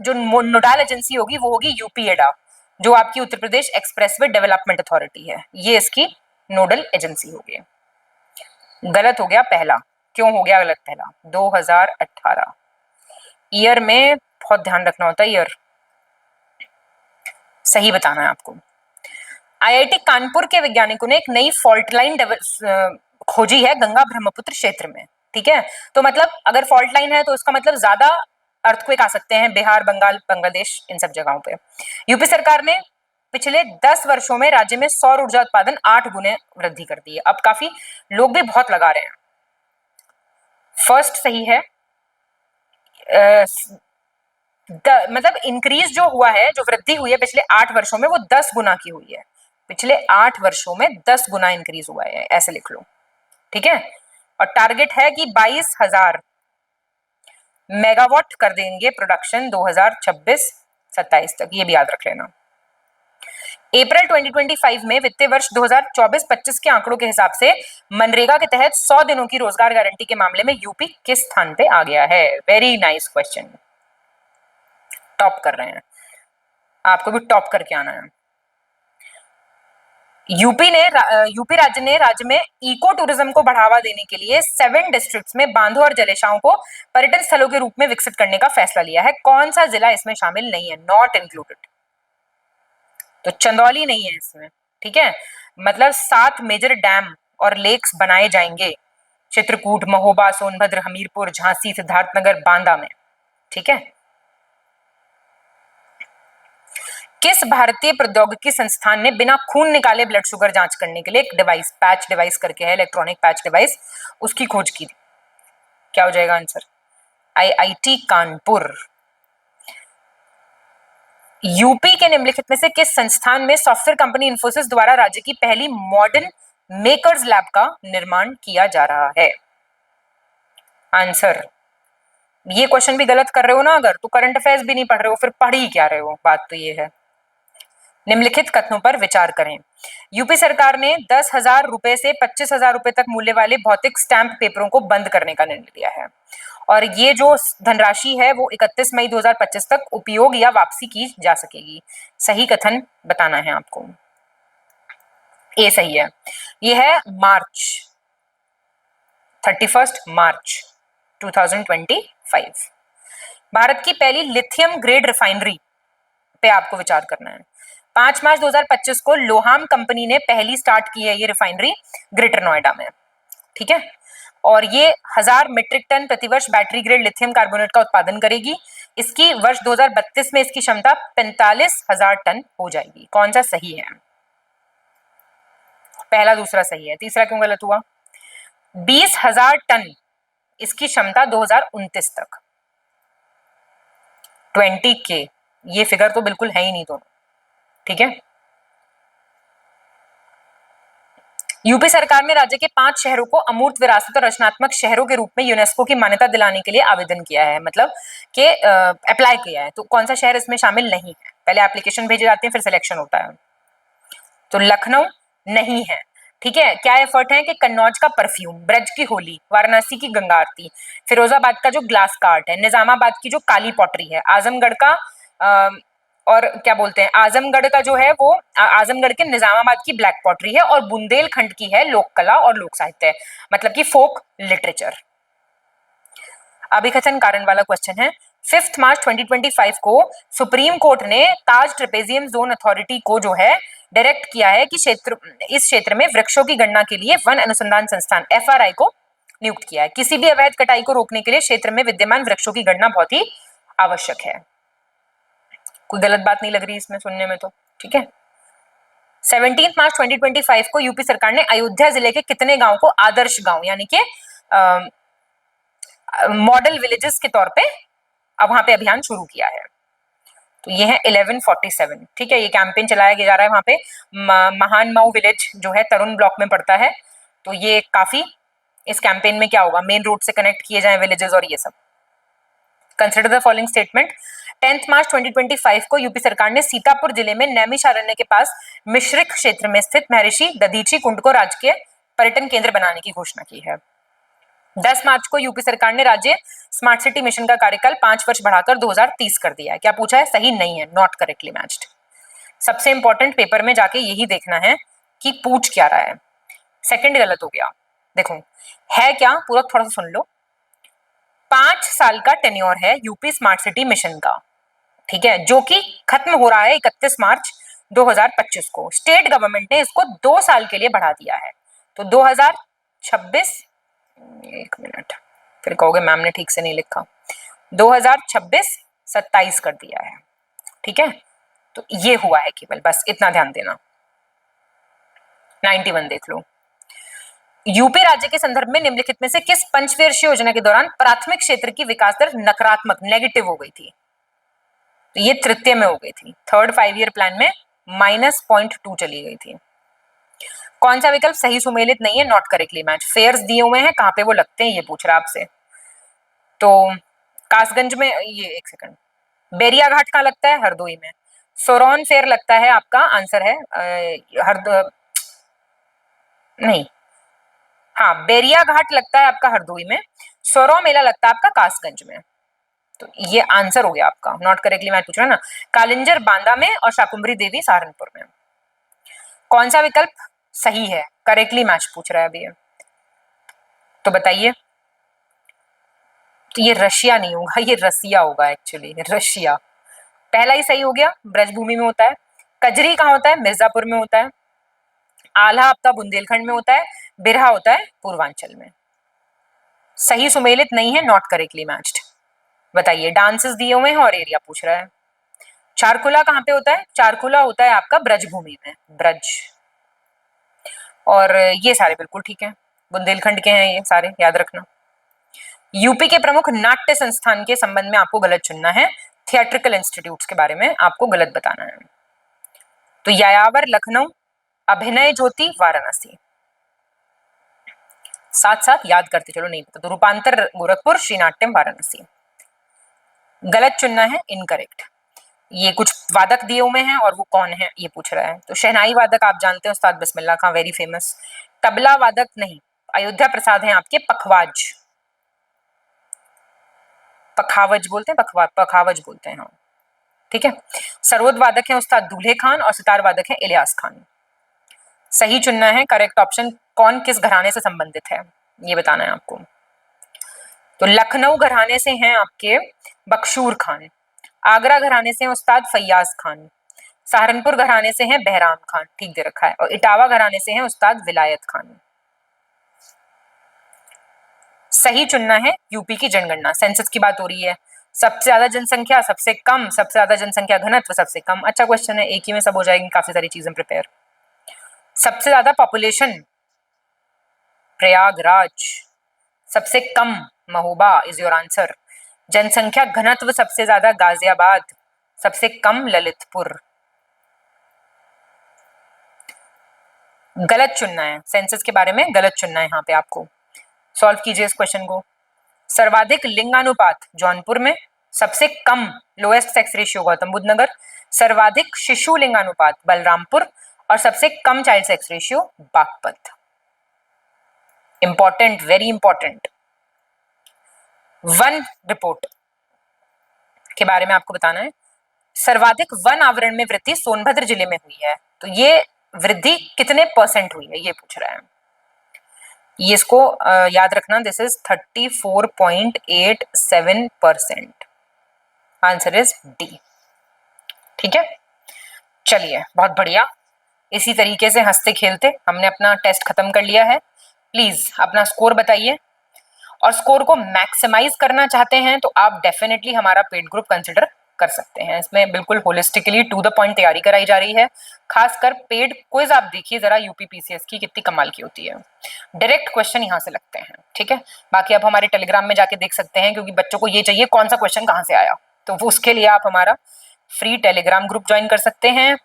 जो नोडल एजेंसी होगी वो होगी यूपीएडा, जो आपकी Uttar Pradesh expressway development authority है, ये इसकी नोडल एजेंसी होगी। गलत हो गया पहला। क्यों हो गया गलत पहला? 2018 ईयर में बहुत ध्यान रखना होता है, ईयर सही बताना है आपको। आईआईटी कानपुर के वैज्ञानिकों ने एक नई फॉल्ट लाइन खोजी है गंगा ब्रह्मपुत्र क्षेत्र में। ठीक है, तो मतलब अगर फॉल्ट लाइन है तो इसका मतलब ज्यादा अर्थक्वेक आ सकते हैं बिहार, बंगाल, बांग्लादेश, इन सब जगहों पे। यूपी सरकार ने पिछले 10 वर्षों में राज्य में सौर ऊर्जा उत्पादन 8 गुने वृद्धि कर दी है। अब काफी लोग भी बहुत लगा रहे हैं। फर्स्ट सही है, मतलब इंक्रीज जो हुआ है, जो वृद्धि हुई है पिछले 8 वर्षों में, वो 10 गुना की हुई है। पिछले 8 वर्षों में 10 गुना इंक्रीज हुआ है, ऐसे लिख लो, ठीक है। और टारगेट है कि 22,000 मेगावाट कर देंगे प्रोडक्शन 2026-27 तक, ये भी याद रख लेना। अप्रैल 2025 में वित्तीय वर्ष 2024-25 के आंकड़ों के हिसाब से मनरेगा के तहत 100 दिनों की रोजगार गारंटी के मामले में यूपी किस स्थान पे आ गया है? वेरी नाइस क्वेश्चन, टॉप कर रहे हैं, आपको भी टॉप करके आना है। यूपी राज्य ने राज्य में इको टूरिज्म को बढ़ावा देने के लिए 7 डिस्ट्रिक्ट्स में बांधों और जलेशाओं को पर्यटन स्थलों के रूप में विकसित करने का फैसला लिया है। कौन सा जिला इसमें शामिल नहीं है? नॉट इंक्लूडेड, तो चंदौली नहीं है इसमें, ठीक है। मतलब 7 मेजर डैम और लेक्स बनाए जाएंगे चित्रकूट, महोबा, सोनभद्र, हमीरपुर, झांसी, सिद्धार्थनगर, बांदा में, ठीक है। किस भारतीय प्रौद्योगिकी संस्थान ने बिना खून निकाले ब्लड शुगर जांच करने के लिए एक डिवाइस, पैच डिवाइस करके है, इलेक्ट्रॉनिक पैच डिवाइस, उसकी खोज की? क्या हो जाएगा आंसर? आईआईटी कानपुर। यूपी के निम्नलिखित में से किस संस्थान में सॉफ्टवेयर कंपनी इंफोसिस द्वारा राज्य की पहली मॉडर्न मेकर्स लैब का निर्माण किया जा रहा है? आंसर, ये क्वेश्चन भी गलत कर रहे हो ना अगर, तो करंट अफेयर्स भी नहीं पढ़ रहे हो, फिर पढ़ ही क्या रहे हो? बात तो ये है। निम्नलिखित कथनों पर विचार करें। यूपी सरकार ने 10,000 रुपए से 25,000 रुपए तक मूल्य वाले भौतिक स्टैंप पेपरों को बंद करने का निर्णय लिया है, और ये जो धनराशि है वो 31 मई 2025 तक उपयोग या वापसी की जा सकेगी। सही कथन बताना है आपको। ए सही है, ये है मार्च 31 मार्च 2025। भारत की पहली लिथियम ग्रेड रिफाइनरी पे आपको विचार करना है। 5 मार्च 2025 को लोहाम कंपनी ने पहली स्टार्ट की है ये रिफाइनरी ग्रेटर नोएडा में, ठीक है। और ये 1000 मीट्रिक टन प्रतिवर्ष बैटरी ग्रेड लिथियम कार्बोनेट का उत्पादन करेगी। इसकी वर्ष 2032 में इसकी क्षमता 45,000 टन हो जाएगी। कौन सा सही है? पहला दूसरा सही है, तीसरा क्यों गलत हुआ? 20,000 टन इसकी क्षमता 2029 तक, 20K, ये फिगर तो बिल्कुल है ही नहीं दोनों, ठीक है। यूपी सरकार ने राज्य के 5 शहरों को अमूर्त विरासत और रचनात्मक शहरों के रूप में यूनेस्को की मान्यता दिलाने के लिए आवेदन किया है, मतलब कि अप्लाई किया है। तो कौन सा शहर इसमें शामिल नहीं है? पहले एप्लीकेशन भेजे जाते हैं, फिर सिलेक्शन होता है। तो लखनऊ नहीं है, ठीक है। क्या एफर्ट है कि कन्नौज का परफ्यूम, ब्रज की होली, वाराणसी की गंगा आरती, फिरोजाबाद का जो ग्लास का आर्ट है, निजामाबाद की जो काली पॉटरी है, आजमगढ़ का और क्या बोलते हैं, आजमगढ़ का जो है वो आजमगढ़ के निजामाबाद की ब्लैक पॉटरी है, और बुंदेलखंड की है लोक कला और लोक साहित्य, मतलब कि फोक लिटरेचर। अभिकथन कारण वाला क्वेश्चन है। 5 मार्च 2025 को सुप्रीम कोर्ट ने ताज ट्रेपेजियम जोन अथॉरिटी को जो है डायरेक्ट किया है कि इस क्षेत्र में वृक्षों की गणना के लिए वन अनुसंधान संस्थान FRI को नियुक्त किया है। किसी भी अवैध कटाई को रोकने के लिए क्षेत्र में विद्यमान वृक्षों की गणना बहुत ही आवश्यक है। कोई गलत बात नहीं लग रही इसमें सुनने में, तो ठीक है। 17 मार्च 2025 को यूपी सरकार ने अयोध्या जिले के कितने गांव को आदर्श गांव यानी कि मॉडल विलेजेस के तौर पे अब वहां पे अभियान शुरू किया है? तो ये है 1147, ठीक है। ये कैंपेन चलाया जा रहा है वहां पे। महान मऊ विलेज जो है तरुण ब्लॉक में पड़ता है, तो ये काफी, इस कैंपेन में क्या होगा, मेन रोड से कनेक्ट किए जाए विलेजेस और ये सब। Consider the following statement. 10 मार्च 2025 को यूपी सरकार ने सीतापुर जिले में नैमिषारण्य के पास मिश्रिक क्षेत्र में स्थित महर्षि दधीची कुंड को राजकीय पर्यटन केंद्र बनाने की घोषणा की है। 10 मार्च को यूपी सरकार ने राज्य स्मार्ट सिटी मिशन का कार्यकाल 5 वर्ष बढ़ाकर 2030 कर दिया है। क्या पूछा है? सही नहीं है, नॉट करेक्टली मैच्ड। सबसे इंपॉर्टेंट पेपर में जाके यही देखना है कि पूछ क्या रहा है। सेकंड गलत हो गया। देखो है क्या, पूरा थोड़ा सा सुन लो। 5 साल का टेन्योर है यूपी स्मार्ट सिटी मिशन का, ठीक है, जो कि खत्म हो रहा है 31 मार्च 2025 को। स्टेट गवर्नमेंट ने इसको 2 साल के लिए बढ़ा दिया है, तो 2026, एक मिनट, फिर कहोगे मैम ने ठीक से नहीं लिखा, 2026-27 कर दिया है, ठीक है। तो ये हुआ है केवल, बस इतना ध्यान देना। 91 देख लो। यूपी राज्य के संदर्भ में निम्नलिखित में से किस पंचवर्षीय योजना के दौरान प्राथमिक क्षेत्र की विकास दर नकारात्मक, नेगेटिव हो गई थी? तो ये तृतीय में हो गई थी, थर्ड 5 ईयर प्लान में -0.2 चली गई थी। कौन सा विकल्प सही सुमेलित नहीं है, नॉट करेक्टली मैच? फेयर्स दिए हुए हैं, कहाँ पे वो लगते हैं ये पूछ रहा आपसे। तो कासगंज में, ये एक सेकंड, बेरिया घाट कहाँ लगता है? हरदोई में। सोरोन फेयर लगता है, आपका आंसर है नहीं, हाँ बेरिया घाट लगता है आपका हरदोई में, सोरो मेला लगता है आपका कासगंज में। तो ये आंसर हो गया आपका, नॉट करेक्टली मैच पूछ रहा ना। कालिंजर बांदा में और शाकुंभरी देवी सहारनपुर में। कौन सा विकल्प सही है, करेक्टली मैच पूछ रहा है अभी ये, तो बताइए। तो ये रशिया नहीं होगा, ये रसिया होगा एक्चुअली, रशिया। पहला ही सही हो गया, ब्रजभूमि में होता है। कजरी कहाँ होता है? मिर्जापुर में होता है। आल्हा आपका बुंदेलखंड में होता है। बिरहा होता है पूर्वांचल में। सही सुमेलित नहीं है, नॉट करेक्टली मैच्ड। बताइए, डांसेस दिए हुए हैं और एरिया पूछ रहा है। चारकुला कहाँ पे होता है? चारकुला होता है आपका ब्रजभूमि में, ब्रज। और ये सारे बिल्कुल ठीक है, बुंदेलखंड के हैं ये सारे, याद रखना। यूपी के प्रमुख नाट्य संस्थान के संबंध में आपको गलत चुनना है, थिएट्रिकल इंस्टीट्यूट्स के बारे में आपको गलत बताना है। तो यायावर लखनऊ, अभिनय ज्योति वाराणसी। साथ साथ याद करते चलो, नहीं पता तो रूपांतर गोरखपुर, श्रीनाट्यम वाराणसी। गलत चुनना है, इनकरेक्ट। ये कुछ वादक दिए हुए हैं और वो कौन है ये पूछ रहा है। तो शहनाई वादक आप जानते हैं, उस्ताद बिस्मिल्लाह खां, वेरी फेमस। तबला वादक नहीं, अयोध्या प्रसाद हैं आपके, पखवाज, पखावज बोलते हैं, पखावज बोलते हैं, हाँ ठीक है। सरोद वादक हैं उस्ताद दूल्हे खान और सितार वादक हैं इलियास खान। सही चुनना है, करेक्ट ऑप्शन। कौन किस घराने से संबंधित है ये बताना है आपको। तो लखनऊ घराने से हैं आपके बख्शूर खान, आगरा घराने से हैं उस्ताद फैयाज खान, सहारनपुर घराने से हैं बहराम खान, ठीक दे रखा है, और इटावा घराने से हैं उस्ताद विलायत खान। सही चुनना है, यूपी की जनगणना, सेंसस की बात हो रही है। सबसे ज्यादा जनसंख्या, सबसे कम, सबसे ज्यादा जनसंख्या घनत्व, सबसे कम। अच्छा क्वेश्चन है, एक ही में सब हो जाएगी, काफी सारी चीजें प्रिपेयर। सबसे ज्यादा पॉपुलेशन प्रयागराज, सबसे कम महोबा इज योर आंसर। जनसंख्या घनत्व सबसे ज्यादा गाजियाबाद, सबसे कम ललितपुर। गलत चुनना है, सेंसस के बारे में गलत चुनना है यहाँ पे आपको। सॉल्व कीजिए इस क्वेश्चन को। सर्वाधिक लिंगानुपात जौनपुर में, सबसे कम lowest sex ratio Gautam Buddh Nagar, सर्वाधिक शिशु लिंगानुपात बलरामपुर और सबसे कम child sex ratio Baghpat. Important, very important. वन रिपोर्ट के बारे में आपको बताना है। सर्वाधिक वन आवरण में वृद्धि सोनभद्र जिले में हुई है, तो ये वृद्धि कितने % हुई है ये पूछ रहा है। ये इसको याद रखना, this is 34.87%। Answer is D, ठीक है। चलिए, बहुत बढ़िया। इसी तरीके से हंसते खेलते हमने अपना टेस्ट खत्म कर लिया है। प्लीज अपना स्कोर बताइए, और स्कोर को मैक्सिमाइज करना चाहते हैं तो आप डेफिनेटली हमारा पेड ग्रुप कंसिडर कर सकते हैं। इसमें बिल्कुल होलिस्टिकली टू द पॉइंट तैयारी कराई जा रही है। खासकर पेड क्विज आप देखिए जरा, यूपी पीसीएस की कितनी कमाल की होती है, डायरेक्ट क्वेश्चन यहाँ से लगते हैं, ठीक है। बाकी आप हमारे टेलीग्राम में जाके देख सकते हैं, क्योंकि बच्चों को ये चाहिए कौन सा क्वेश्चन कहाँ से आया, तो वो उसके लिए आप हमारा फ्री टेलीग्राम ग्रुप ज्वाइन कर सकते हैं।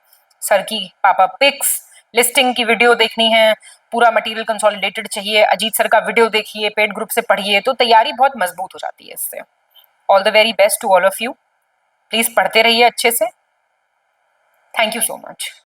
सर की पापा पिक्स लिस्टिंग की वीडियो देखनी है, पूरा मटेरियल कंसोलिडेटेड चाहिए, अजीत सर का वीडियो देखिए, पेड ग्रुप से पढ़िए, तो तैयारी बहुत मजबूत हो जाती है इससे। All the very best to all of you. Please पढ़ते रहिए अच्छे से। Thank you so much.